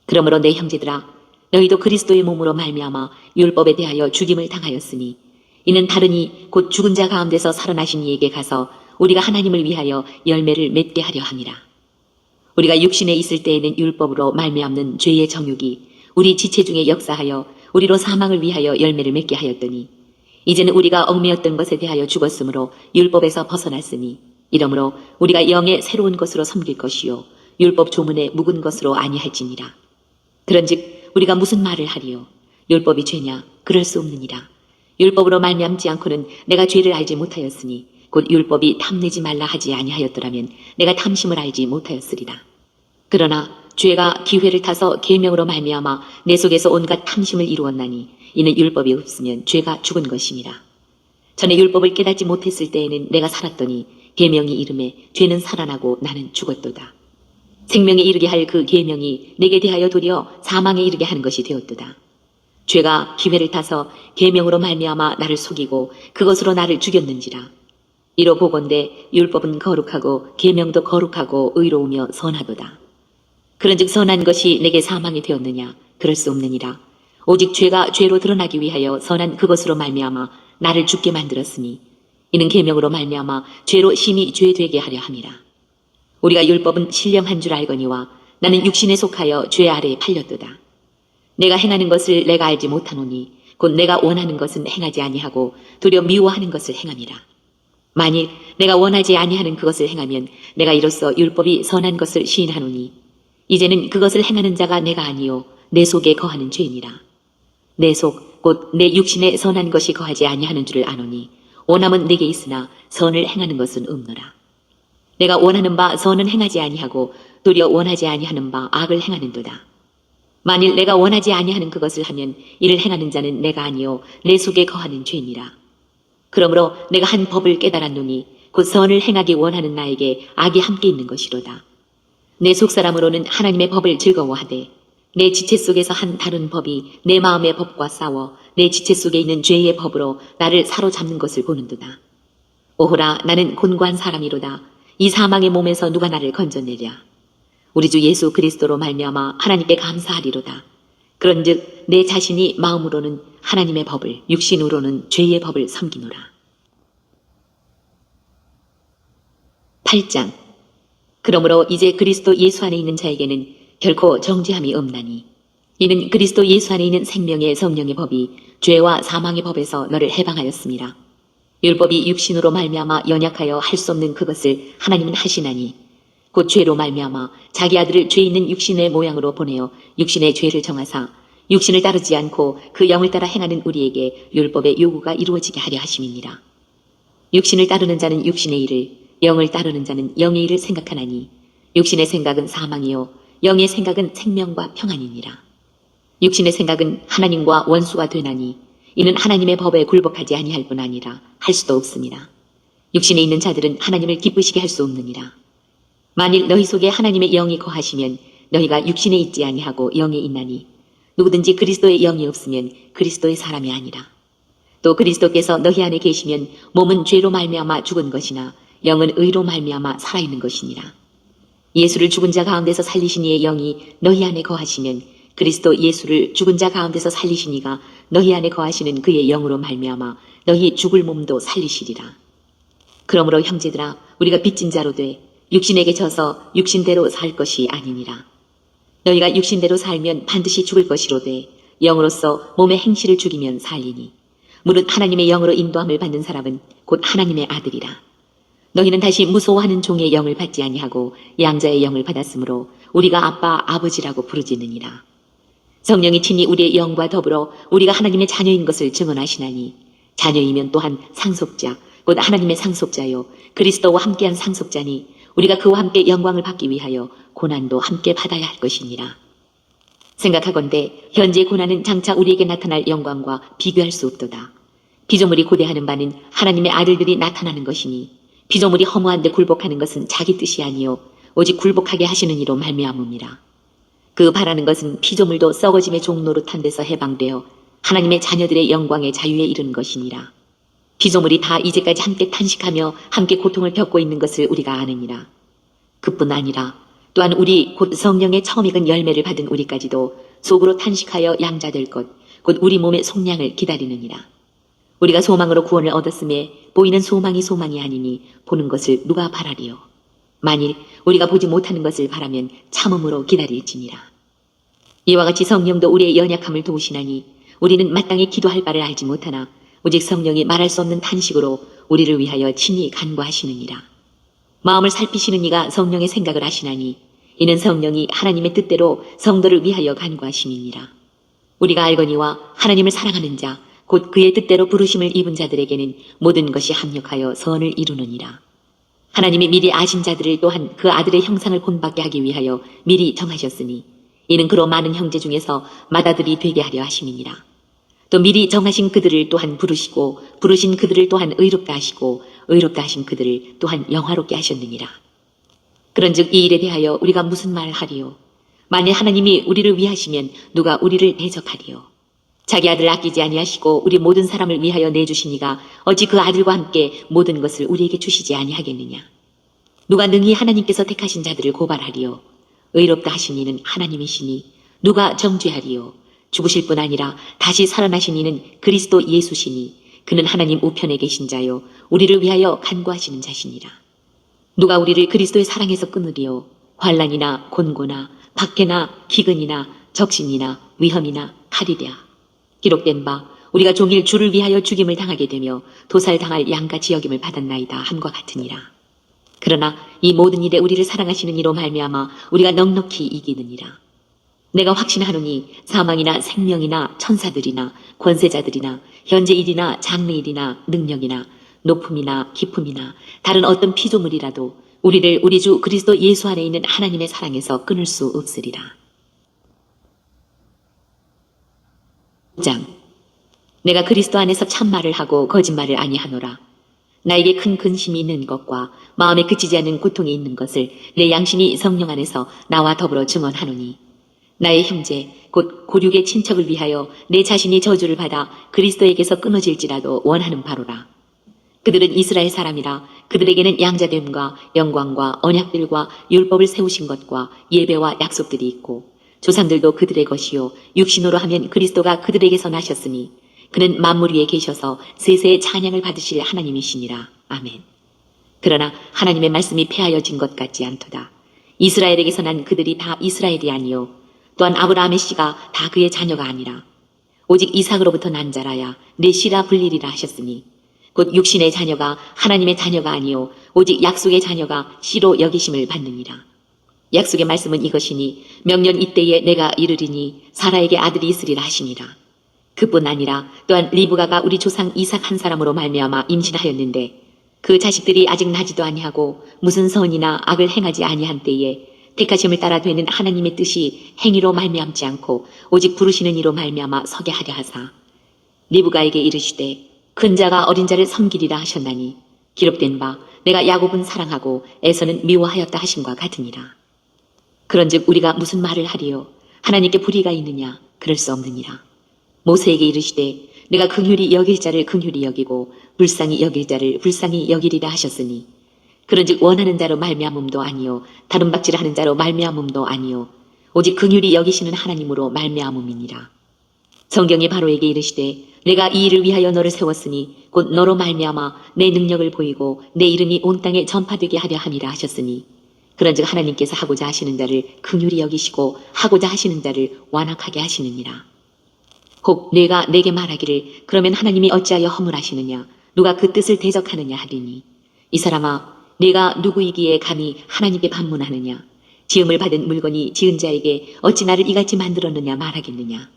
그러므로 내 형제들아 너희도 그리스도의 몸으로 말미암아 율법에 대하여 죽임을 당하였으니 이는 다르니 곧 죽은 자 가운데서 살아나신 이에게 가서 우리가 하나님을 위하여 열매를 맺게 하려 함이라. 우리가 육신에 있을 때에는 율법으로 말미암는 죄의 정욕이 우리 지체 중에 역사하여 우리로 사망을 위하여 열매를 맺게 하였더니 이제는 우리가 얽매였던 것에 대하여 죽었으므로 율법에서 벗어났으니 이러므로 우리가 영의 새로운 것으로 섬길 것이요 율법 조문에 묵은 것으로 아니할지니라. 그런즉 우리가 무슨 말을 하리요? 율법이 죄냐? 그럴 수 없느니라. 율법으로 말미암지 않고는 내가 죄를 알지 못하였으니 곧 율법이 탐내지 말라 하지 아니하였더라면 내가 탐심을 알지 못하였으리라. 그러나 죄가 기회를 타서 계명으로 말미암아 내 속에서 온갖 탐심을 이루었나니 이는 율법이 없으면 죄가 죽은 것임이라. 전에 율법을 깨닫지 못했을 때에는 내가 살았더니 계명이 이름에 죄는 살아나고 나는 죽었도다. 생명에 이르게 할 그 계명이 내게 대하여 도리어 사망에 이르게 하는 것이 되었도다. 죄가 기회를 타서 계명으로 말미암아 나를 속이고 그것으로 나를 죽였는지라. 이로 보건대 율법은 거룩하고 계명도 거룩하고 의로우며 선하도다. 그런즉 선한 것이 내게 사망이 되었느냐? 그럴 수 없느니라. 오직 죄가 죄로 드러나기 위하여 선한 그것으로 말미암아 나를 죽게 만들었으니 이는 계명으로 말미암아 죄로 심히 죄되게 하려 함이라. 우리가 율법은 신령한 줄 알거니와 나는 육신에 속하여 죄 아래에 팔렸도다. 내가 행하는 것을 내가 알지 못하노니 곧 내가 원하는 것은 행하지 아니하고 도리어 미워하는 것을 행함이라. 만일 내가 원하지 아니하는 그것을 행하면 내가 이로써 율법이 선한 것을 시인하노니 이제는 그것을 행하는 자가 내가 아니요 내 속에 거하는 죄니라. 내 속 곧 내 육신에 선한 것이 거하지 아니하는 줄을 아노니 원함은 내게 있으나 선을 행하는 것은 없노라. 내가 원하는 바 선은 행하지 아니하고 도리어 원하지 아니하는 바 악을 행하는도다. 만일 내가 원하지 아니하는 그것을 하면 이를 행하는 자는 내가 아니요 내 속에 거하는 죄니라. 그러므로 내가 한 법을 깨달았노니 곧 선을 행하기 원하는 나에게 악이 함께 있는 것이로다. 내 속사람으로는 하나님의 법을 즐거워하되 내 지체 속에서 한 다른 법이 내 마음의 법과 싸워 내 지체 속에 있는 죄의 법으로 나를 사로잡는 것을 보는도다. 오호라, 나는 곤고한 사람이로다. 이 사망의 몸에서 누가 나를 건져내랴. 우리 주 예수 그리스도로 말미암아 하나님께 감사하리로다. 그런즉 내 자신이 마음으로는 하나님의 법을, 육신으로는 죄의 법을 섬기노라. 8장. 그러므로 이제 그리스도 예수 안에 있는 자에게는 결코 정죄함이 없나니 이는 그리스도 예수 안에 있는 생명의 성령의 법이 죄와 사망의 법에서 너를 해방하였습니다. 율법이 육신으로 말미암아 연약하여 할 수 없는 그것을 하나님은 하시나니 곧 죄로 말미암아 자기 아들을 죄 있는 육신의 모양으로 보내어 육신의 죄를 정하사 육신을 따르지 않고 그 영을 따라 행하는 우리에게 율법의 요구가 이루어지게 하려 하심이니라. 육신을 따르는 자는 육신의 일을, 영을 따르는 자는 영의 일을 생각하나니 육신의 생각은 사망이요 영의 생각은 생명과 평안이니라. 육신의 생각은 하나님과 원수가 되나니 이는 하나님의 법에 굴복하지 아니할 뿐 아니라 할 수도 없습니다. 육신에 있는 자들은 하나님을 기쁘시게 할 수 없느니라. 만일 너희 속에 하나님의 영이 거하시면 너희가 육신에 있지 아니하고 영에 있나니 누구든지 그리스도의 영이 없으면 그리스도의 사람이 아니라. 또 그리스도께서 너희 안에 계시면 몸은 죄로 말미암아 죽은 것이나 영은 의로 말미암아 살아있는 것이니라. 예수를 죽은 자 가운데서 살리신 이의 영이 너희 안에 거하시면 그리스도 예수를 죽은 자 가운데서 살리신 이가 너희 안에 거하시는 그의 영으로 말미암아 너희 죽을 몸도 살리시리라. 그러므로 형제들아, 우리가 빚진 자로 돼 육신에게 져서 육신대로 살 것이 아니니라. 너희가 육신대로 살면 반드시 죽을 것이로되 영으로서 몸의 행실을 죽이면 살리니 무릇 하나님의 영으로 인도함을 받는 사람은 곧 하나님의 아들이라. 너희는 다시 무소하는 종의 영을 받지 아니하고 양자의 영을 받았으므로 우리가 아빠 아버지라고 부르짖느니라. 성령이 친히 우리의 영과 더불어 우리가 하나님의 자녀인 것을 증언하시나니 자녀이면 또한 상속자 곧 하나님의 상속자요 그리스도와 함께한 상속자니 우리가 그와 함께 영광을 받기 위하여 고난도 함께 받아야 할 것이니라. 생각하건대 현재의 고난은 장차 우리에게 나타날 영광과 비교할 수 없도다. 피조물이 고대하는 바는 하나님의 아들들이 나타나는 것이니 피조물이 허무한 데 굴복하는 것은 자기 뜻이 아니요 오직 굴복하게 하시는 이로 말미암음이라. 그 바라는 것은 피조물도 썩어짐의 종노릇한 데서 해방되어 하나님의 자녀들의 영광의 자유에 이르는 것이니라. 피조물이 다 이제까지 함께 탄식하며 함께 고통을 겪고 있는 것을 우리가 아느니라. 그뿐 아니라 또한 우리 곧 성령의 처음 익은 열매를 받은 우리까지도 속으로 탄식하여 양자될 것 곧 우리 몸의 속량을 기다리느니라. 우리가 소망으로 구원을 얻었음에 보이는 소망이 소망이 아니니 보는 것을 누가 바라리요. 만일 우리가 보지 못하는 것을 바라면 참음으로 기다릴지니라. 이와 같이 성령도 우리의 연약함을 도우시나니 우리는 마땅히 기도할 바를 알지 못하나 오직 성령이 말할 수 없는 탄식으로 우리를 위하여 친히 간구하시느니라. 마음을 살피시는 이가 성령의 생각을 하시나니 이는 성령이 하나님의 뜻대로 성도를 위하여 간구하심이니라. 우리가 알거니와 하나님을 사랑하는 자 곧 그의 뜻대로 부르심을 입은 자들에게는 모든 것이 합력하여 선을 이루느니라. 하나님이 미리 아신 자들을 또한 그 아들의 형상을 본받게 하기 위하여 미리 정하셨으니 이는 그로 많은 형제 중에서 맏아들이 되게 하려 하심이니라. 또 미리 정하신 그들을 또한 부르시고 부르신 그들을 또한 의롭다 하시고 의롭다 하신 그들을 또한 영화롭게 하셨느니라. 그런즉 이 일에 대하여 우리가 무슨 말을 하리요? 만일 하나님이 우리를 위하시면 누가 우리를 대적하리요? 자기 아들을 아끼지 아니하시고 우리 모든 사람을 위하여 내주시니가 어찌 그 아들과 함께 모든 것을 우리에게 주시지 아니하겠느냐? 누가 능히 하나님께서 택하신 자들을 고발하리요? 의롭다 하신 이는 하나님이시니 누가 정죄하리요? 죽으실 뿐 아니라 다시 살아나신 이는 그리스도 예수시니 그는 하나님 우편에 계신 자요 우리를 위하여 간구하시는 자시니라. 누가 우리를 그리스도의 사랑에서 끊으리요? 환난이나 곤고나 박해나 기근이나 적신이나 위험이나 칼이랴. 기록된 바 우리가 종일 주를 위하여 죽임을 당하게 되며 도살당할 양같이 여김을 받았나이다 함과 같으니라. 그러나 이 모든 일에 우리를 사랑하시는 이로 말미암아 우리가 넉넉히 이기느니라. 내가 확신하노니 사망이나 생명이나 천사들이나 권세자들이나 현재 일이나 장래 일이나 능력이나 높음이나 깊음이나 다른 어떤 피조물이라도 우리를 우리 주 그리스도 예수 안에 있는 하나님의 사랑에서 끊을 수 없으리라. 5장. 내가 그리스도 안에서 참말을 하고 거짓말을 아니하노라. 나에게 큰 근심이 있는 것과 마음에 그치지 않는 고통이 있는 것을 내 양심이 성령 안에서 나와 더불어 증언하노니 나의 형제 곧 고륙의 친척을 위하여 내 자신이 저주를 받아 그리스도에게서 끊어질지라도 원하는 바로라. 그들은 이스라엘 사람이라 그들에게는 양자됨과 영광과 언약들과 율법을 세우신 것과 예배와 약속들이 있고 조상들도 그들의 것이요 육신으로 하면 그리스도가 그들에게서 나셨으니 그는 만물 위에 계셔서 세세의 찬양을 받으실 하나님이시니라. 아멘. 그러나 하나님의 말씀이 폐하여진 것 같지 않도다. 이스라엘에게서 난 그들이 다 이스라엘이 아니요 또한 아브라함의 씨가 다 그의 자녀가 아니라 오직 이삭으로부터 난 자라야 내 씨라 불리리라 하셨으니 곧 육신의 자녀가 하나님의 자녀가 아니요 오직 약속의 자녀가 씨로 여기심을 받느니라. 약속의 말씀은 이것이니 명년 이때에 내가 이르리니 사라에게 아들이 있으리라 하시니라. 그뿐 아니라 또한 리브가가 우리 조상 이삭 한 사람으로 말미암아 임신하였는데 그 자식들이 아직 나지도 아니하고 무슨 선이나 악을 행하지 아니한 때에 택하심을 따라 되는 하나님의 뜻이 행위로 말미암지 않고 오직 부르시는 이로 말미암아 서게 하려 하사 리브가에게 이르시되 큰 자가 어린 자를 섬기리라 하셨나니 기록된 바 내가 야곱은 사랑하고 에서는 미워하였다 하심과 같으니라. 그런즉 우리가 무슨 말을 하리요 하나님께 불의가 있느냐 그럴 수 없느니라. 모세에게 이르시되 내가 긍휼히 여길 자를 긍휼히 여기고 불쌍히 여길 자를 불쌍히 여기리라 하셨으니 그런즉 원하는 자로 말미암음도 아니요 다른 박질하는 자로 말미암음도 아니요 오직 긍휼히 여기시는 하나님으로 말미암음이니라. 성경이 바로에게 이르시되 내가 이 일을 위하여 너를 세웠으니 곧 너로 말미암아 내 능력을 보이고 내 이름이 온 땅에 전파되게 하려 함이라 하셨으니 그런즉 하나님께서 하고자 하시는 자를 긍휼히 여기시고 하고자 하시는 자를 완악하게 하시느니라. 혹 내가 내게 말하기를 그러면 하나님이 어찌하여 허물하시느냐 누가 그 뜻을 대적하느냐 하리니 이 사람아 내가 누구이기에 감히 하나님께 반문하느냐 지음을 받은 물건이 지은 자에게 어찌 나를 이같이 만들었느냐 말하겠느냐.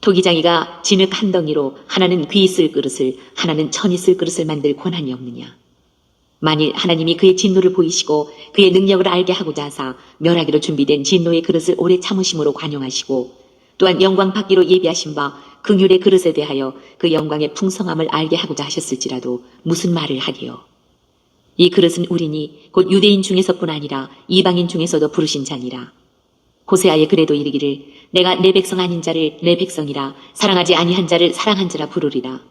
토기장이가 진흙 한 덩이로 하나는 귀 있을 그릇을 하나는 천 있을 그릇을 만들 권한이 없느냐. 만일 하나님이 그의 진노를 보이시고 그의 능력을 알게 하고자 하사 멸하기로 준비된 진노의 그릇을 오래 참으심으로 관용하시고 또한 영광 받기로 예비하신 바 긍휼의 그릇에 대하여 그 영광의 풍성함을 알게 하고자 하셨을지라도 무슨 말을 하리요. 이 그릇은 우리니 곧 유대인 중에서뿐 아니라 이방인 중에서도 부르신 자니라. 호세아의 글에도 이르기를 내가 내 백성 아닌 자를 내 백성이라 사랑하지 아니한 자를 사랑한 자라 부르리라.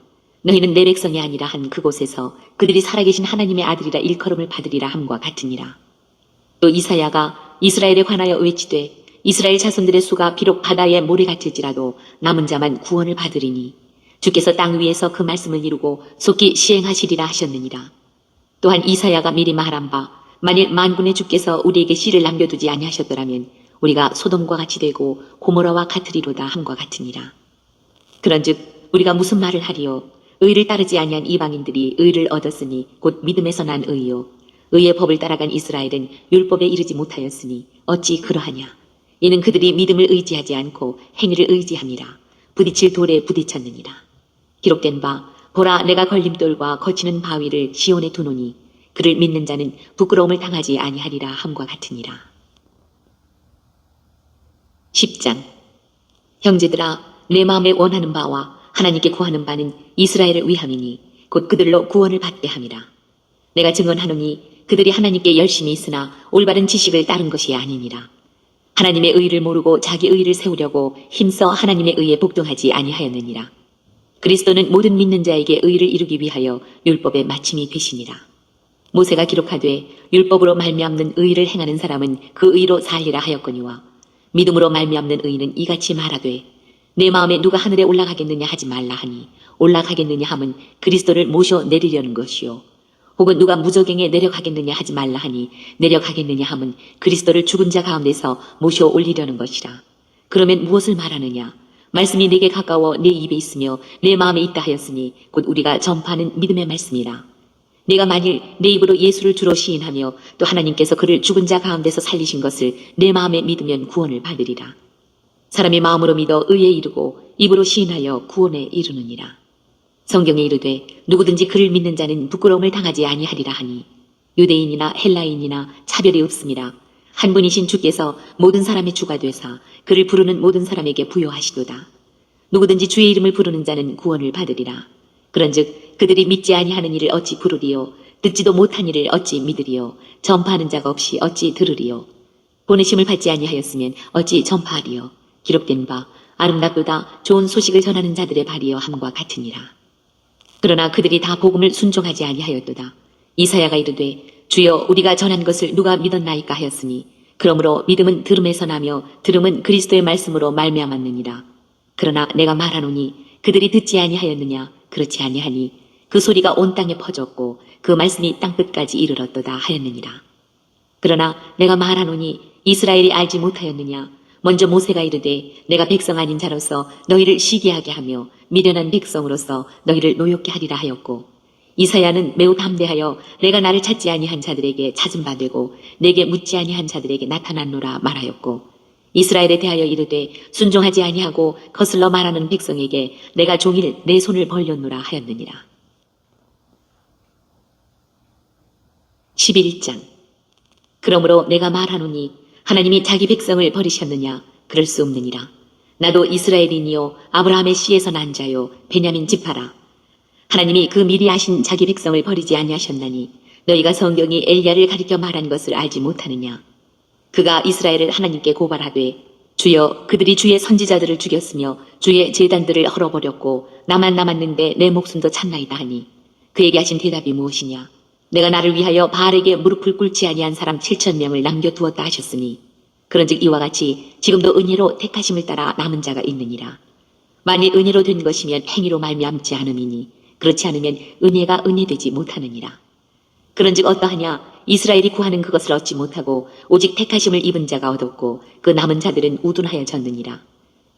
너희는 내 백성이 아니라 한 그곳에서 그들이 살아계신 하나님의 아들이라 일컬음을 받으리라 함과 같으니라. 또 이사야가 이스라엘에 관하여 외치되 이스라엘 자손들의 수가 비록 바다에 모래 같을지라도 남은 자만 구원을 받으리니 주께서 땅 위에서 그 말씀을 이루고 속히 시행하시리라 하셨느니라. 또한 이사야가 미리 말한 바 만일 만군의 주께서 우리에게 씨를 남겨두지 아니하셨더라면 우리가 소돔과 같이 되고 고모라와 같으리로다 함과 같으니라. 그런즉 우리가 무슨 말을 하리요 의를 따르지 아니한 이방인들이 의를 얻었으니 곧 믿음에서 난 의요 의의 법을 따라간 이스라엘은 율법에 이르지 못하였으니 어찌 그러하냐. 이는 그들이 믿음을 의지하지 않고 행위를 의지함이라. 부딪힐 돌에 부딪혔느니라. 기록된 바 보라 내가 걸림돌과 거치는 바위를 시온에 두노니 그를 믿는 자는 부끄러움을 당하지 아니하리라 함과 같으니라. 10장. 형제들아 내 마음에 원하는 바와 하나님께 구하는 바는 이스라엘을 위함이니 곧 그들로 구원을 받게 함이라. 내가 증언하노니 그들이 하나님께 열심히 있으나 올바른 지식을 따른 것이 아니니라. 하나님의 의를 모르고 자기 의를 세우려고 힘써 하나님의 의에 복종하지 아니하였느니라. 그리스도는 모든 믿는 자에게 의를 이루기 위하여 율법의 마침이 되시니라. 모세가 기록하되 율법으로 말미암는 의를 행하는 사람은 그 의로 살리라 하였거니와 믿음으로 말미암는 의는 이같이 말하되 내 마음에 누가 하늘에 올라가겠느냐 하지 말라 하니 올라가겠느냐 함은 그리스도를 모셔 내리려는 것이요 혹은 누가 무저갱에 내려가겠느냐 하지 말라 하니 내려가겠느냐 함은 그리스도를 죽은 자 가운데서 모셔 올리려는 것이라. 그러면 무엇을 말하느냐. 말씀이 내게 가까워 내 입에 있으며 내 마음에 있다 하였으니 곧 우리가 전파하는 믿음의 말씀이라. 내가 만일 내 입으로 예수를 주로 시인하며 또 하나님께서 그를 죽은 자 가운데서 살리신 것을 내 마음에 믿으면 구원을 받으리라. 사람이 마음으로 믿어 의에 이르고 입으로 시인하여 구원에 이르느니라. 성경에 이르되 누구든지 그를 믿는 자는 부끄러움을 당하지 아니하리라 하니 유대인이나 헬라인이나 차별이 없음이라. 한 분이신 주께서 모든 사람의 주가 되사 그를 부르는 모든 사람에게 부여하시도다. 누구든지 주의 이름을 부르는 자는 구원을 받으리라. 그런즉 그들이 믿지 아니하는 일을 어찌 부르리요 듣지도 못한 일을 어찌 믿으리요 전파하는 자가 없이 어찌 들으리요 보내심을 받지 아니하였으면 어찌 전파하리요 기록된 바 아름답도다 좋은 소식을 전하는 자들의 발이여 함과 같으니라. 그러나 그들이 다 복음을 순종하지 아니하였도다. 이사야가 이르되 주여 우리가 전한 것을 누가 믿었나이까 하였으니 그러므로 믿음은 들음에서 나며 들음은 그리스도의 말씀으로 말미암았느니라. 그러나 내가 말하노니 그들이 듣지 아니하였느냐 그렇지 아니하니 그 소리가 온 땅에 퍼졌고 그 말씀이 땅끝까지 이르렀도다 하였느니라. 그러나 내가 말하노니 이스라엘이 알지 못하였느냐 먼저 모세가 이르되 내가 백성 아닌 자로서 너희를 시기하게 하며 미련한 백성으로서 너희를 노엽게 하리라 하였고 이사야는 매우 담대하여 내가 나를 찾지 아니한 자들에게 찾은 바 되고 내게 묻지 아니한 자들에게 나타났노라 말하였고 이스라엘에 대하여 이르되 순종하지 아니하고 거슬러 말하는 백성에게 내가 종일 내 손을 벌렸노라 하였느니라. 11장 그러므로 내가 말하노니 하나님이 자기 백성을 버리셨느냐 그럴 수 없느니라. 나도 이스라엘인이요 아브라함의 씨에서 난 자요 베냐민 지파라. 하나님이 그 미리 아신 자기 백성을 버리지 아니하셨나니 너희가 성경이 엘리야를 가리켜 말한 것을 알지 못하느냐. 그가 이스라엘을 하나님께 고발하되 주여 그들이 주의 선지자들을 죽였으며 주의 제단들을 헐어버렸고 나만 남았는데 내 목숨도 참나이다 하니 그에게 하신 대답이 무엇이냐. 내가 나를 위하여 바알에게 무릎을 꿇지 아니한 사람 7,000명을 남겨두었다 하셨으니 그런즉 이와 같이 지금도 은혜로 택하심을 따라 남은 자가 있느니라. 만일 은혜로 된 것이면 행위로 말미암지 않음이니 그렇지 않으면 은혜가 은혜되지 못하느니라. 그런즉 어떠하냐 이스라엘이 구하는 그것을 얻지 못하고 오직 택하심을 입은 자가 얻었고 그 남은 자들은 우둔하여졌느니라.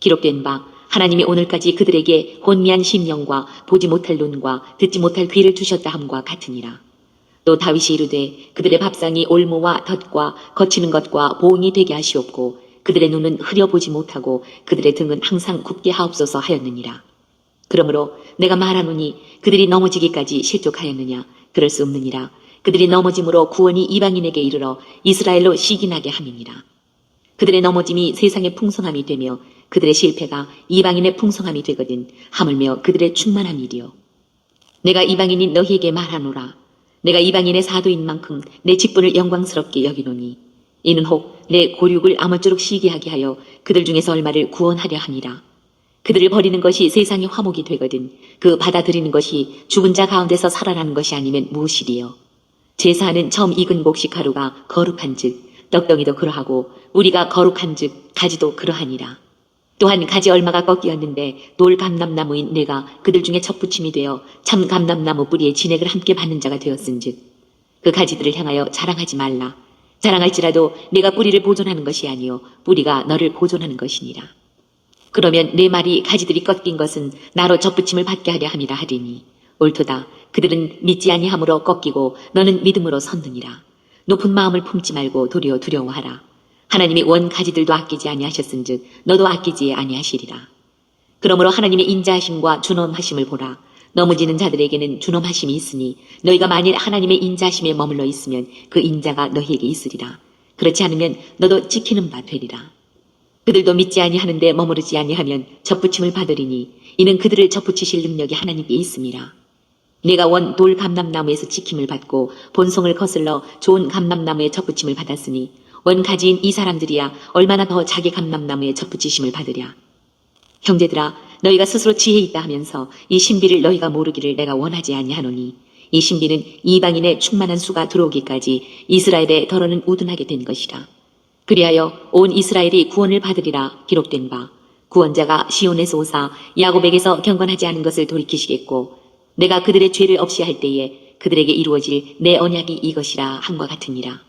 기록된 바 하나님이 오늘까지 그들에게 혼미한 심령과 보지 못할 눈과 듣지 못할 귀를 주셨다 함과 같으니라. 또 다윗이 이르되 그들의 밥상이 올무와 덫과 거치는 것과 보응이 되게 하시옵고 그들의 눈은 흐려보지 못하고 그들의 등은 항상 굽게 하옵소서 하였느니라. 그러므로 내가 말하노니 그들이 넘어지기까지 실족하였느냐 그럴 수 없느니라. 그들이 넘어짐으로 구원이 이방인에게 이르러 이스라엘로 시기나게 함이니라. 그들의 넘어짐이 세상의 풍성함이 되며 그들의 실패가 이방인의 풍성함이 되거든 하물며 그들의 충만함이리요. 내가 이방인인 너희에게 말하노라. 내가 이방인의 사도인 만큼 내 직분을 영광스럽게 여기노니 이는 혹 내 고륙을 아무쪼록 시기하게 하여 그들 중에서 얼마를 구원하려 함이라. 그들을 버리는 것이 세상의 화목이 되거든 그 받아들이는 것이 죽은 자 가운데서 살아나는 것이 아니면 무엇이리요. 제사하는 처음 익은 곡식 가루가 거룩한 즉 떡덩이도 그러하고 우리가 거룩한 즉 가지도 그러하니라. 또한 가지 얼마가 꺾이었는데 돌 감람나무인 내가 그들 중에 첫부침이 되어 참 감람나무 뿌리에 진액을 함께 받는 자가 되었은즉 그 가지들을 향하여 자랑하지 말라. 자랑할지라도 내가 뿌리를 보존하는 것이 아니요 뿌리가 너를 보존하는 것이니라. 그러면 내 말이 가지들이 꺾인 것은 나로 접붙임을 받게 하려 함이라 하리니 옳도다. 그들은 믿지 아니함으로 꺾이고 너는 믿음으로 섰느니라. 높은 마음을 품지 말고 도리어 두려워하라. 하나님이 원 가지들도 아끼지 아니하셨은즉 너도 아끼지 아니하시리라. 그러므로 하나님의 인자하심과 준엄하심을 보라. 넘어지는 자들에게는 준엄하심이 있으니 너희가 만일 하나님의 인자하심에 머물러 있으면 그 인자가 너희에게 있으리라. 그렇지 않으면 너도 지키는 바 되리라. 그들도 믿지 아니하는데 머무르지 아니하면 접붙임을 받으리니 이는 그들을 접붙이실 능력이 하나님께 있음이라. 내가 원 돌 감람나무에서 지킴을 받고 본성을 거슬러 좋은 감람나무에 접붙임을 받았으니 원 가지인 이 사람들이야 얼마나 더 자기 감람나무에 접붙이심을 받으랴. 형제들아 너희가 스스로 지혜 있다 하면서 이 신비를 너희가 모르기를 내가 원하지 아니하노니 이 신비는 이방인의 충만한 수가 들어오기까지 이스라엘의 더러는 우둔하게 된 것이라. 그리하여 온 이스라엘이 구원을 받으리라 기록된 바 구원자가 시온에서 오사 야곱에게서 경건하지 않은 것을 돌이키시겠고 내가 그들의 죄를 없이 할 때에 그들에게 이루어질 내 언약이 이것이라 함과 같으니라.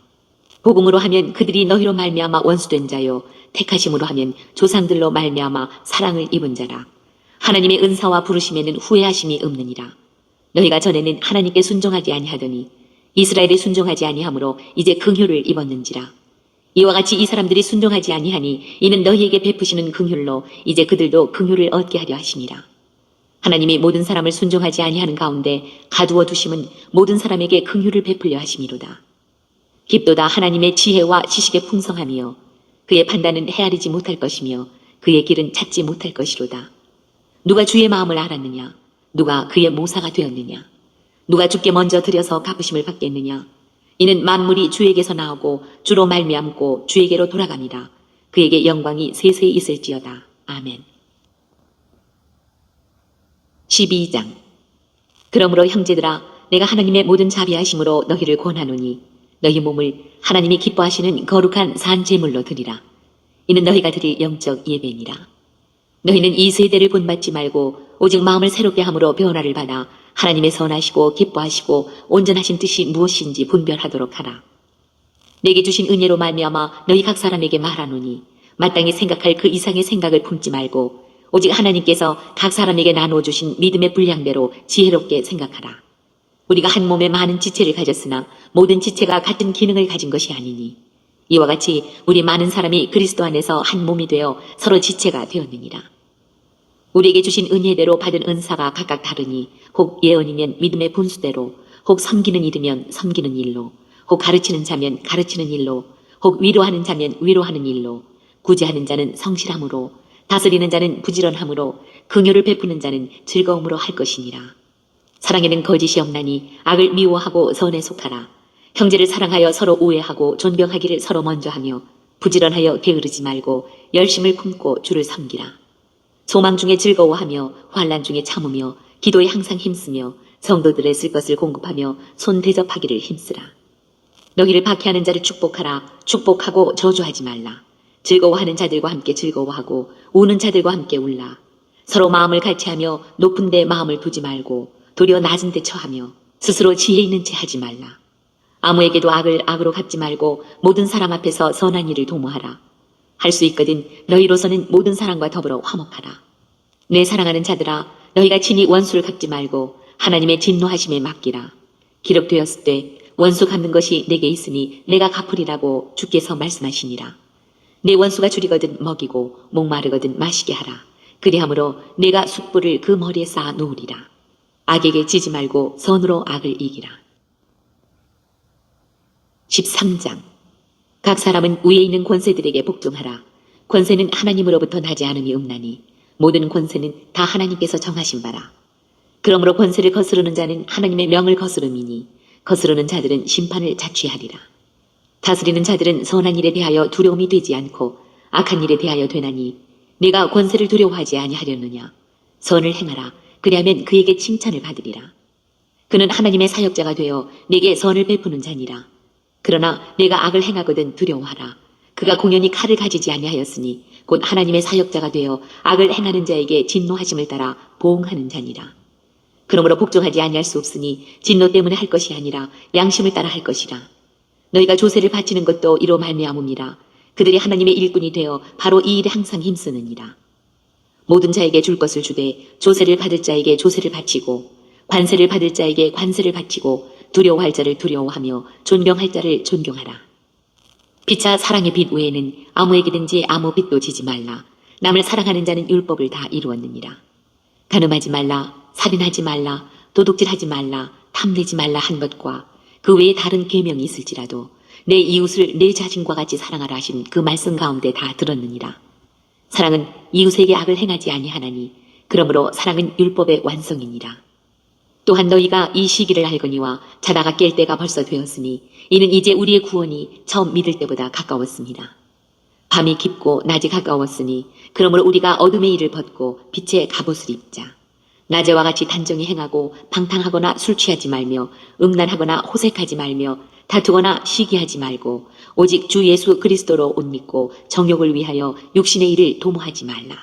복음으로 하면 그들이 너희로 말미암아 원수된 자요 택하심으로 하면 조상들로 말미암아 사랑을 입은 자라. 하나님의 은사와 부르심에는 후회하심이 없느니라. 너희가 전에는 하나님께 순종하지 아니하더니 이스라엘이 순종하지 아니하므로 이제 긍휼을 입었는지라. 이와 같이 이 사람들이 순종하지 아니하니 이는 너희에게 베푸시는 긍휼로 이제 그들도 긍휼을 얻게 하려 하심이라. 하나님이 모든 사람을 순종하지 아니하는 가운데 가두어 두심은 모든 사람에게 긍휼을 베풀려 하심이로다. 깊도다 하나님의 지혜와 지식의 풍성함이요 그의 판단은 헤아리지 못할 것이며 그의 길은 찾지 못할 것이로다. 누가 주의 마음을 알았느냐? 누가 그의 모사가 되었느냐? 누가 주께 먼저 드려서 갚으심을 받겠느냐? 이는 만물이 주에게서 나오고 주로 말미암고 주에게로 돌아갑니다. 그에게 영광이 세세히 있을지어다. 아멘. 12장. 그러므로 형제들아, 내가 하나님의 모든 자비하심으로 너희를 권하노니 너희 몸을 하나님이 기뻐하시는 거룩한 산 제물로 드리라. 이는 너희가 드릴 영적 예배니라. 너희는 이 세대를 본받지 말고 오직 마음을 새롭게 함으로 변화를 받아 하나님의 선하시고 기뻐하시고 온전하신 뜻이 무엇인지 분별하도록 하라. 내게 주신 은혜로 말미암아 너희 각 사람에게 말하노니 마땅히 생각할 그 이상의 생각을 품지 말고 오직 하나님께서 각 사람에게 나누어 주신 믿음의 분량대로 지혜롭게 생각하라. 우리가 한 몸에 많은 지체를 가졌으나 모든 지체가 같은 기능을 가진 것이 아니니 이와 같이 우리 많은 사람이 그리스도 안에서 한 몸이 되어 서로 지체가 되었느니라. 우리에게 주신 은혜대로 받은 은사가 각각 다르니 혹 예언이면 믿음의 분수대로, 혹 섬기는 일이면 섬기는 일로, 혹 가르치는 자면 가르치는 일로, 혹 위로하는 자면 위로하는 일로, 구제하는 자는 성실함으로, 다스리는 자는 부지런함으로, 긍휼을 베푸는 자는 즐거움으로 할 것이니라. 사랑에는 거짓이 없나니 악을 미워하고 선에 속하라. 형제를 사랑하여 서로 우애하고 존경하기를 서로 먼저 하며 부지런하여 게으르지 말고 열심을 품고 주를 섬기라. 소망 중에 즐거워하며 환난 중에 참으며 기도에 항상 힘쓰며 성도들의 쓸 것을 공급하며 손 대접하기를 힘쓰라. 너희를 박해하는 자를 축복하라. 축복하고 저주하지 말라. 즐거워하는 자들과 함께 즐거워하고 우는 자들과 함께 울라. 서로 마음을 같이하며 높은 데 마음을 두지 말고 도리어 낮은 데 처하며 스스로 지혜 있는 채 하지 말라. 아무에게도 악을 악으로 갚지 말고 모든 사람 앞에서 선한 일을 도모하라. 할 수 있거든 너희로서는 모든 사람과 더불어 화목하라. 내 사랑하는 자들아, 너희가 친히 원수를 갚지 말고 하나님의 진노하심에 맡기라. 기록되었을 때 원수 갚는 것이 내게 있으니 내가 갚으리라고 주께서 말씀하시니라. 내 원수가 줄이거든 먹이고 목마르거든 마시게 하라. 그리함으로 내가 숯불을 그 머리에 쌓아 놓으리라. 악에게 지지 말고 선으로 악을 이기라. 13장. 각 사람은 위에 있는 권세들에게 복종하라. 권세는 하나님으로부터 나지 않음이 없나니 모든 권세는 다 하나님께서 정하신 바라. 그러므로 권세를 거스르는 자는 하나님의 명을 거스름이니 거스르는 자들은 심판을 자취하리라. 다스리는 자들은 선한 일에 대하여 두려움이 되지 않고 악한 일에 대하여 되나니 네가 권세를 두려워하지 아니하려느냐. 선을 행하라. 그리하면 그에게 칭찬을 받으리라. 그는 하나님의 사역자가 되어 내게 선을 베푸는 자니라. 그러나 내가 악을 행하거든 두려워하라. 그가 공연히 칼을 가지지 아니하였으니 곧 하나님의 사역자가 되어 악을 행하는 자에게 진노하심을 따라 보응하는 자니라. 그러므로 복종하지 아니할 수 없으니 진노 때문에 할 것이 아니라 양심을 따라 할 것이라. 너희가 조세를 바치는 것도 이로 말미암음이라. 그들이 하나님의 일꾼이 되어 바로 이 일에 항상 힘쓰느니라. 모든 자에게 줄 것을 주되 조세를 받을 자에게 조세를 바치고 관세를 받을 자에게 관세를 바치고 두려워할 자를 두려워하며 존경할 자를 존경하라. 피차 사랑의 빛 외에는 아무에게든지 아무 빛도 지지 말라. 남을 사랑하는 자는 율법을 다 이루었느니라. 간음하지 말라, 살인하지 말라, 도둑질하지 말라, 탐내지 말라 한 것과 그 외에 다른 계명이 있을지라도 내 이웃을 내 자신과 같이 사랑하라 하신 그 말씀 가운데 다 들었느니라. 사랑은 이웃에게 악을 행하지 아니하나니 그러므로 사랑은 율법의 완성이니라. 또한 너희가 이 시기를 알거니와 자다가 깰 때가 벌써 되었으니 이는 이제 우리의 구원이 처음 믿을 때보다 가까웠습니다. 밤이 깊고 낮이 가까웠으니 그러므로 우리가 어둠의 일을 벗고 빛의 갑옷을 입자. 낮에와 같이 단정히 행하고 방탕하거나 술 취하지 말며 음란하거나 호색하지 말며 다투거나 시기하지 말고 오직 주 예수 그리스도로 옷 입고 정욕을 위하여 육신의 일을 도모하지 말라.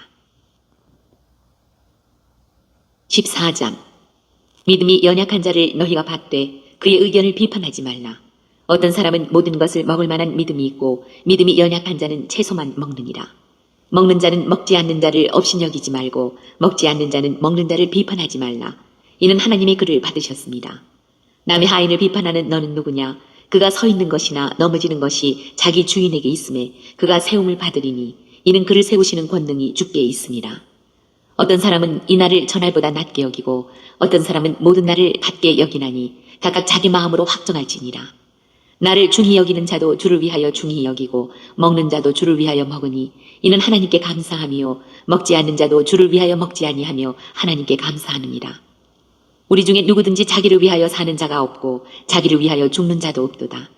14장. 믿음이 연약한 자를 너희가 받되 그의 의견을 비판하지 말라. 어떤 사람은 모든 것을 먹을 만한 믿음이 있고 믿음이 연약한 자는 채소만 먹느니라. 먹는 자는 먹지 않는 자를 업신여기지 말고 먹지 않는 자는 먹는 자를 비판하지 말라. 이는 하나님이 그를 받으셨습니다. 남의 하인을 비판하는 너는 누구냐? 그가 서 있는 것이나 넘어지는 것이 자기 주인에게 있음에 그가 세움을 받으리니 이는 그를 세우시는 권능이 주께 있습니다. 어떤 사람은 이 날을 전날보다 낮게 여기고 어떤 사람은 모든 날을 같게 여기나니 각각 자기 마음으로 확정할지니라. 나를 중히 여기는 자도 주를 위하여 중히 여기고 먹는 자도 주를 위하여 먹으니 이는 하나님께 감사하며 먹지 않는 자도 주를 위하여 먹지 아니하며 하나님께 감사하느니라. 우리 중에 누구든지 자기를 위하여 사는 자가 없고 자기를 위하여 죽는 자도 없도다.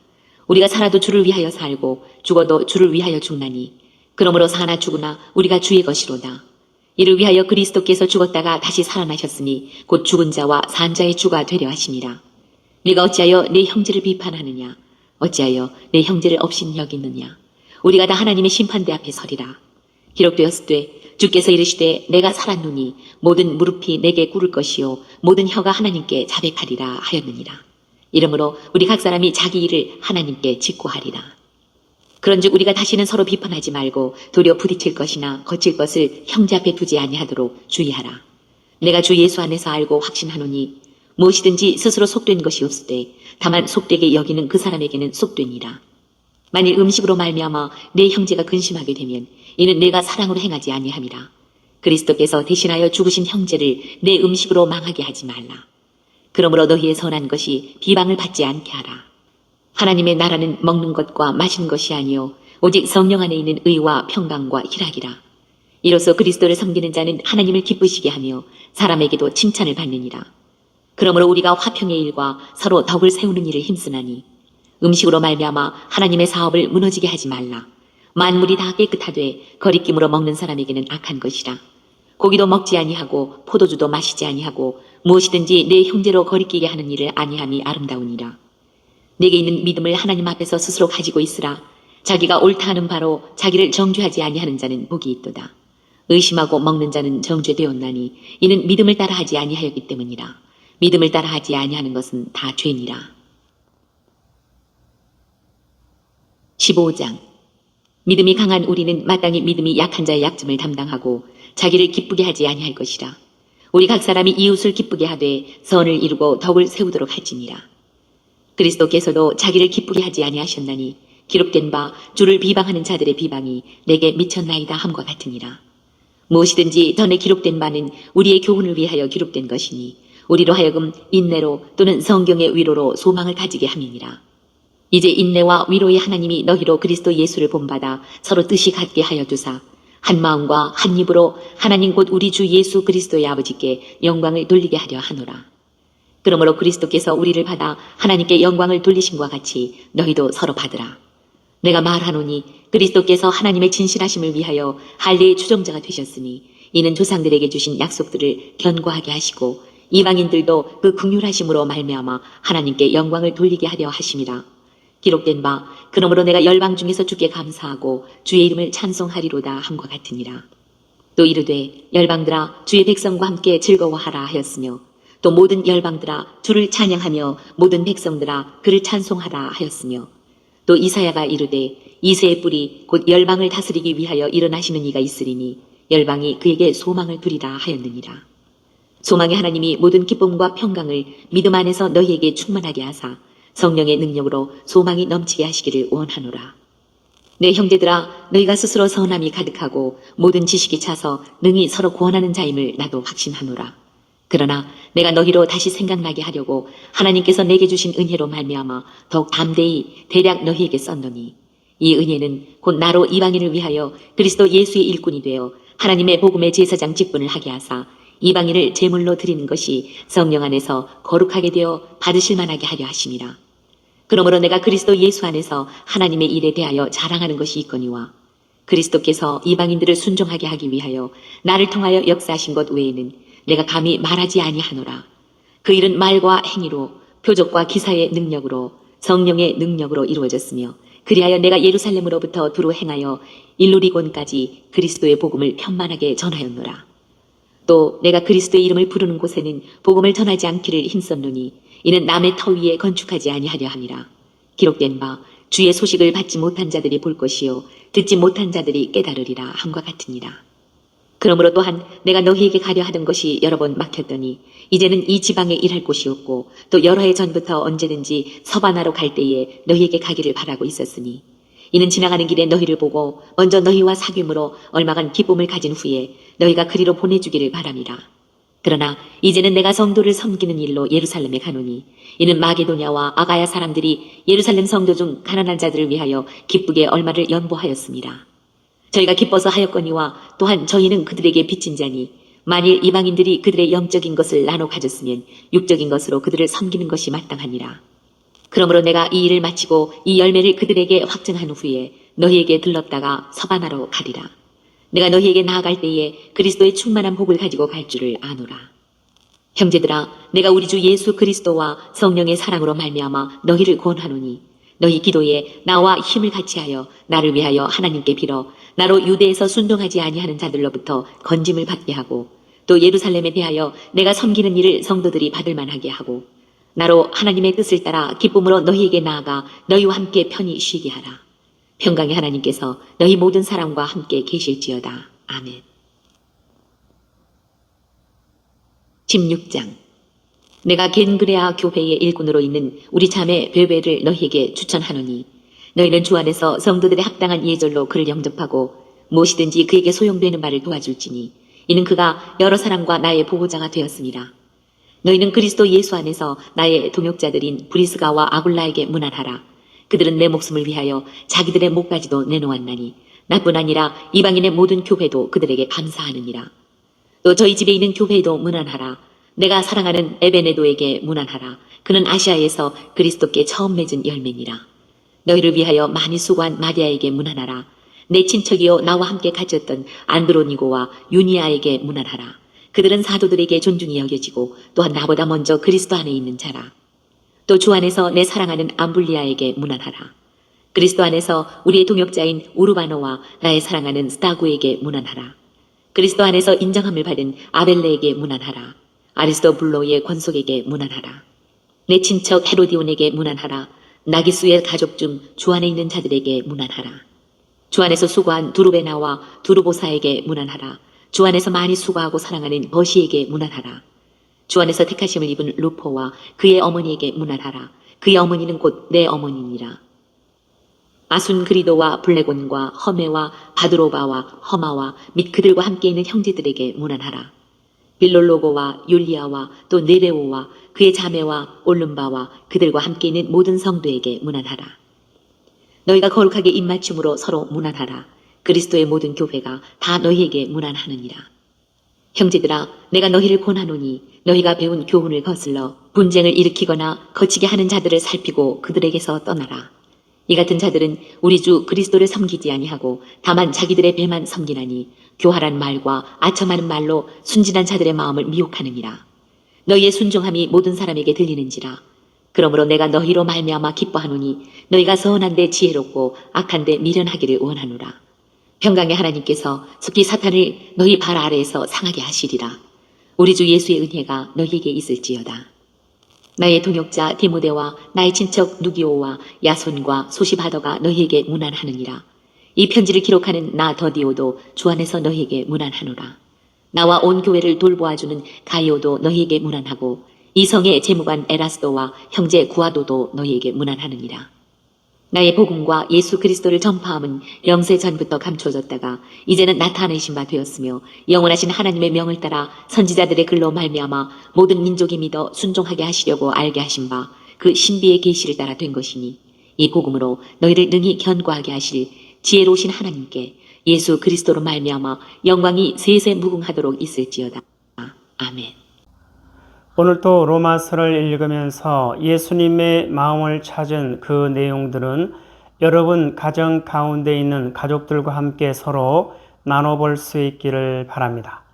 우리가 살아도 주를 위하여 살고 죽어도 주를 위하여 죽나니 그러므로 사나 죽으나 우리가 주의 것이로다. 이를 위하여 그리스도께서 죽었다가 다시 살아나셨으니 곧 죽은 자와 산 자의 주가 되려 하심이라. 네가 어찌하여 내 형제를 비판하느냐? 어찌하여 내 형제를 업신 여기느냐? 우리가 다 하나님의 심판대 앞에 서리라. 기록되었으되 주께서 이르시되 내가 살았노니 모든 무릎이 내게 꿇을 것이요 모든 혀가 하나님께 자백하리라 하였느니라. 이러므로 우리 각 사람이 자기 일을 하나님께 직고하리라. 그런즉 우리가 다시는 서로 비판하지 말고 도리어 부딪힐 것이나 거칠 것을 형제 앞에 두지 아니하도록 주의하라. 내가 주 예수 안에서 알고 확신하노니 무엇이든지 스스로 속된 것이 없으되 다만 속되게 여기는 그 사람에게는 속되니라. 만일 음식으로 말미암아 내 형제가 근심하게 되면 이는 내가 사랑으로 행하지 아니함이라. 그리스도께서 대신하여 죽으신 형제를 내 음식으로 망하게 하지 말라. 그러므로 너희의 선한 것이 비방을 받지 않게 하라. 하나님의 나라는 먹는 것과 마시는 것이 아니요 오직 성령 안에 있는 의와 평강과 희락이라. 이로써 그리스도를 섬기는 자는 하나님을 기쁘시게 하며 사람에게도 칭찬을 받느니라. 그러므로 우리가 화평의 일과 서로 덕을 세우는 일을 힘쓰나니 음식으로 말미암아 하나님의 사업을 무너지게 하지 말라. 만물이 다 깨끗하되 거리낌으로 먹는 사람에게는 악한 것이라. 고기도 먹지 아니하고 포도주도 마시지 아니하고 무엇이든지 내 형제로 거리끼게 하는 일을 아니함이 아름다우니라. 내게 있는 믿음을 하나님 앞에서 스스로 가지고 있으라. 자기가 옳다 하는 바로 자기를 정죄하지 아니하는 자는 복이 있도다. 의심하고 먹는 자는 정죄되었나니 이는 믿음을 따라 하지 아니하였기 때문이라. 믿음을 따라 하지 아니하는 것은 다 죄니라. 15장. 믿음이 강한 우리는 마땅히 믿음이 약한 자의 약점을 담당하고 자기를 기쁘게 하지 아니할 것이라. 우리 각 사람이 이웃을 기쁘게 하되 선을 이루고 덕을 세우도록 할지니라. 그리스도께서도 자기를 기쁘게 하지 아니하셨나니 기록된 바 주를 비방하는 자들의 비방이 내게 미쳤나이다 함과 같으니라. 무엇이든지 전에 기록된 바는 우리의 교훈을 위하여 기록된 것이니 우리로 하여금 인내로 또는 성경의 위로로 소망을 가지게 함이니라. 이제 인내와 위로의 하나님이 너희로 그리스도 예수를 본받아 서로 뜻이 같게 하여 주사 한 마음과 한 입으로 하나님 곧 우리 주 예수 그리스도의 아버지께 영광을 돌리게 하려 하노라. 그러므로 그리스도께서 우리를 받아 하나님께 영광을 돌리심과 같이 너희도 서로 받으라. 내가 말하노니 그리스도께서 하나님의 진실하심을 위하여 할례의 추종자가 되셨으니 이는 조상들에게 주신 약속들을 견고하게 하시고 이방인들도 그 긍휼하심으로 말미암아 하나님께 영광을 돌리게 하려 하심이라. 기록된 바 그러므로 내가 열방 중에서 주께 감사하고 주의 이름을 찬송하리로다 함과 같으니라. 또 이르되 열방들아 주의 백성과 함께 즐거워하라 하였으며 또 모든 열방들아 주를 찬양하며 모든 백성들아 그를 찬송하라 하였으며 또 이사야가 이르되 이새의 뿔이 곧 열방을 다스리기 위하여 일어나시는 이가 있으리니 열방이 그에게 소망을 두리라 하였느니라. 소망의 하나님이 모든 기쁨과 평강을 믿음 안에서 너희에게 충만하게 하사 성령의 능력으로 소망이 넘치게 하시기를 원하노라. 내 형제들아 너희가 스스로 선함이 가득하고 모든 지식이 차서 능히 서로 구원하는 자임을 나도 확신하노라. 그러나 내가 너희로 다시 생각나게 하려고 하나님께서 내게 주신 은혜로 말미암아 더욱 담대히 대략 너희에게 썼노니 이 은혜는 곧 나로 이방인을 위하여 그리스도 예수의 일꾼이 되어 하나님의 복음의 제사장 직분을 하게 하사 이방인을 제물로 드리는 것이 성령 안에서 거룩하게 되어 받으실 만하게 하려 하심이라. 그러므로 내가 그리스도 예수 안에서 하나님의 일에 대하여 자랑하는 것이 있거니와 그리스도께서 이방인들을 순종하게 하기 위하여 나를 통하여 역사하신 것 외에는 내가 감히 말하지 아니하노라. 그 일은 말과 행위로 표적과 기사의 능력으로 성령의 능력으로 이루어졌으며 그리하여 내가 예루살렘으로부터 두루 행하여 일루리곤까지 그리스도의 복음을 편만하게 전하였노라. 또 내가 그리스도의 이름을 부르는 곳에는 복음을 전하지 않기를 힘썼노니 이는 남의 터 위에 건축하지 아니하려 함이라. 기록된 바 주의 소식을 받지 못한 자들이 볼 것이요 듣지 못한 자들이 깨달으리라 함과 같으니라. 그러므로 또한 내가 너희에게 가려 하던 것이 여러 번 막혔더니 이제는 이 지방에 일할 곳이 없고 또 여러 해 전부터 언제든지 서바나로 갈 때에 너희에게 가기를 바라고 있었으니 이는 지나가는 길에 너희를 보고 먼저 너희와 사귐으로 얼마간 기쁨을 가진 후에 너희가 그리로 보내주기를 바람이라. 그러나 이제는 내가 성도를 섬기는 일로 예루살렘에 가노니 이는 마게도냐와 아가야 사람들이 예루살렘 성도 중 가난한 자들을 위하여 기쁘게 얼마를 연보하였습니다. 저희가 기뻐서 하였거니와 또한 저희는 그들에게 빚진 자니 만일 이방인들이 그들의 영적인 것을 나눠 가졌으면 육적인 것으로 그들을 섬기는 것이 마땅하니라. 그러므로 내가 이 일을 마치고 이 열매를 그들에게 확증한 후에 너희에게 들렀다가 서바나로 가리라. 내가 너희에게 나아갈 때에 그리스도의 충만한 복을 가지고 갈 줄을 아노라. 형제들아, 내가 우리 주 예수 그리스도와 성령의 사랑으로 말미암아 너희를 권하노니 너희 기도에 나와 힘을 같이하여 나를 위하여 하나님께 빌어 나로 유대에서 순종하지 아니하는 자들로부터 건짐을 받게 하고 또 예루살렘에 대하여 내가 섬기는 일을 성도들이 받을 만하게 하고 나로 하나님의 뜻을 따라 기쁨으로 너희에게 나아가 너희와 함께 편히 쉬게 하라. 평강의 하나님께서 너희 모든 사람과 함께 계실지어다. 아멘. 16장. 내가 겐그레아 교회의 일꾼으로 있는 우리 자매 베베를 너희에게 추천하노니 너희는 주 안에서 성도들의 합당한 예절로 그를 영접하고 무엇이든지 그에게 소용되는 바를 도와줄지니 이는 그가 여러 사람과 나의 보호자가 되었습니다. 너희는 그리스도 예수 안에서 나의 동역자들인 브리스가와 아굴라에게 문안하라. 그들은 내 목숨을 위하여 자기들의 목까지도 내놓았나니 나뿐 아니라 이방인의 모든 교회도 그들에게 감사하느니라. 또 저희 집에 있는 교회도 문안하라. 내가 사랑하는 에베네도에게 문안하라. 그는 아시아에서 그리스도께 처음 맺은 열매니라. 너희를 위하여 많이 수고한 마리아에게 문안하라. 내 친척이요 나와 함께 갇혔던 안드로니고와 유니아에게 문안하라. 그들은 사도들에게 존중이 여겨지고 또한 나보다 먼저 그리스도 안에 있는 자라. 또 주 안에서 내 사랑하는 암블리아에게 문안하라. 그리스도 안에서 우리의 동역자인 우르바노와 나의 사랑하는 스타구에게 문안하라. 그리스도 안에서 인정함을 받은 아벨레에게 문안하라. 아리스토블로의 권속에게 문안하라. 내 친척 헤로디온에게 문안하라. 나기수의 가족 중 주 안에 있는 자들에게 문안하라. 주 안에서 수고한 두루베나와 두루보사에게 문안하라. 주 안에서 많이 수고하고 사랑하는 버시에게 문안하라. 주 안에서 택하심을 입은 루포와 그의 어머니에게 문안하라. 그의 어머니는 곧 내 어머니니라. 아순그리도와 블레곤과 허메와 바드로바와 허마와 및 그들과 함께 있는 형제들에게 문안하라. 빌롤로고와 율리아와 또 네레오와 그의 자매와 올름바와 그들과 함께 있는 모든 성도에게 문안하라. 너희가 거룩하게 입맞춤으로 서로 문안하라. 그리스도의 모든 교회가 다 너희에게 문안하느니라. 형제들아, 내가 너희를 권하노니 너희가 배운 교훈을 거슬러 분쟁을 일으키거나 거치게 하는 자들을 살피고 그들에게서 떠나라. 이 같은 자들은 우리 주 그리스도를 섬기지 아니하고 다만 자기들의 배만 섬기나니 교활한 말과 아첨하는 말로 순진한 자들의 마음을 미혹하느니라. 너희의 순종함이 모든 사람에게 들리는지라. 그러므로 내가 너희로 말미암아 기뻐하노니 너희가 선한데 지혜롭고 악한데 미련하기를 원하노라. 평강의 하나님께서 속히 사탄을 너희 발 아래에서 상하게 하시리라. 우리 주 예수의 은혜가 너희에게 있을지어다. 나의 동역자 디모데와 나의 친척 누기오와 야손과 소시바더가 너희에게 문안하느니라. 이 편지를 기록하는 나 더디오도 주 안에서 너희에게 문안하노라. 나와 온 교회를 돌보아주는 가이오도 너희에게 문안하고 이 성의 재무관 에라스도와 형제 구아도도 너희에게 문안하느니라. 나의 복음과 예수 그리스도를 전파함은 영세 전부터 감춰졌다가 이제는 나타내신 바 되었으며 영원하신 하나님의 명을 따라 선지자들의 글로 말미암아 모든 민족이 믿어 순종하게 하시려고 알게 하신 바 그 신비의 계시를 따라 된 것이니 이 복음으로 너희를 능히 견고하게 하실 지혜로우신 하나님께 예수 그리스도로 말미암아 영광이 세세 무궁하도록 있을지어다. 아멘. 오늘도 로마서를 읽으면서 예수님의 마음을 찾은 그 내용들은 여러분 가정 가운데 있는 가족들과 함께 서로 나눠볼 수 있기를 바랍니다.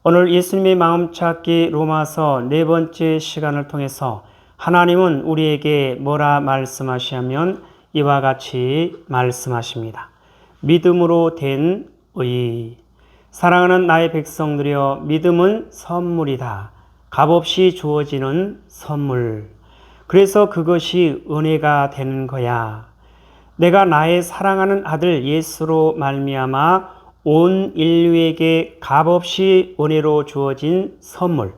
오늘 예수님의 마음 찾기 로마서 4번째 시간을 통해서 하나님은 우리에게 뭐라 말씀하시냐면 이와 같이 말씀하십니다. 믿음으로 된 의. 사랑하는 나의 백성들이여, 믿음은 선물이다. 값없이 주어지는 선물. 그래서 그것이 은혜가 되는 거야. 내가 나의 사랑하는 아들 예수로 말미암아 온 인류에게 값없이 은혜로 주어진 선물.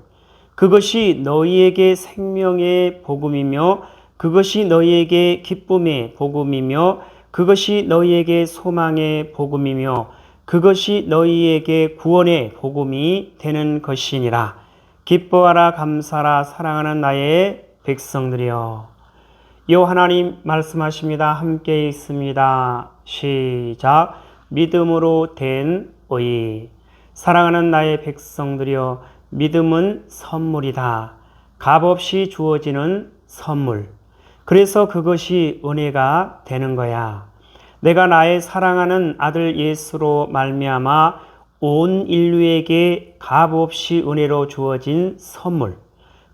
그것이 너희에게 생명의 복음이며 그것이 너희에게 기쁨의 복음이며 그것이 너희에게 소망의 복음이며 그것이 너희에게 구원의 복음이 되는 것이니라. 기뻐하라 감사하라 사랑하는 나의 백성들이여. 여호와 하나님 말씀하십니다. 함께 있습니다. 시작. 믿음으로 된 의. 사랑하는 나의 백성들이여, 믿음은 선물이다. 값없이 주어지는 선물. 그래서 그것이 은혜가 되는 거야. 내가 나의 사랑하는 아들 예수로 말미암아 온 인류에게 값없이 은혜로 주어진 선물.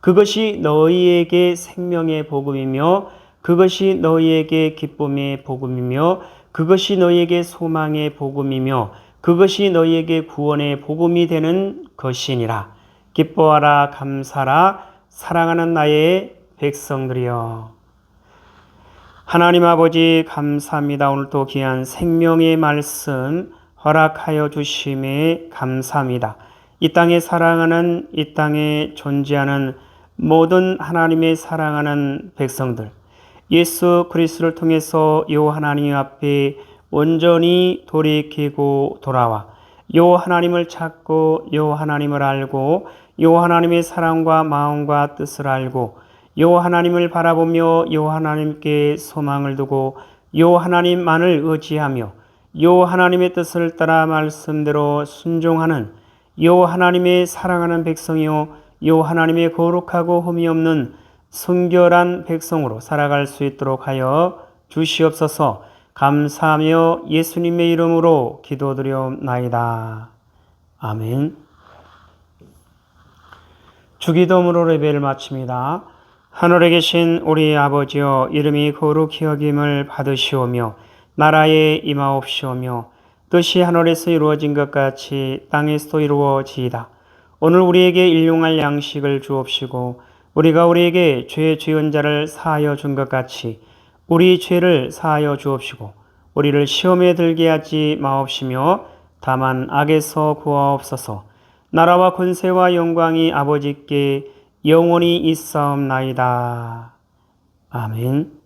그것이 너희에게 생명의 복음이며, 그것이 너희에게 기쁨의 복음이며, 그것이 너희에게 소망의 복음이며, 그것이 너희에게 구원의 복음이 되는 것이니라. 기뻐하라, 감사라, 사랑하는 나의 백성들이여. 하나님 아버지 감사합니다. 오늘도 귀한 생명의 말씀 허락하여 주심에 감사합니다. 이 땅에 사랑하는, 이 땅에 존재하는 모든 하나님의 사랑하는 백성들, 예수 그리스도를 통해서 요 하나님 앞에 온전히 돌이키고 돌아와 요 하나님을 찾고 요 하나님을 알고 요 하나님의 사랑과 마음과 뜻을 알고 요 하나님을 바라보며 요 하나님께 소망을 두고 요 하나님만을 의지하며 요 하나님의 뜻을 따라 말씀대로 순종하는 요 하나님의 사랑하는 백성이요 요 하나님의 거룩하고 흠이 없는 순결한 백성으로 살아갈 수 있도록 하여 주시옵소서. 감사하며 예수님의 이름으로 기도드려옵나이다. 아멘. 주기도문으로 예배를 마칩니다. 하늘에 계신 우리 아버지여, 이름이 거룩히 여김을 받으시오며 나라에 임하옵시오며 뜻이 하늘에서 이루어진 것 같이 땅에서도 이루어지이다. 오늘 우리에게 일용할 양식을 주옵시고 우리가 우리에게 죄 지은 자를 사하여 준 것 같이 우리 죄를 사하여 주옵시고 우리를 시험에 들게 하지 마옵시며 다만 악에서 구하옵소서. 나라와 권세와 영광이 아버지께 영원히 있사옵나이다. 아멘.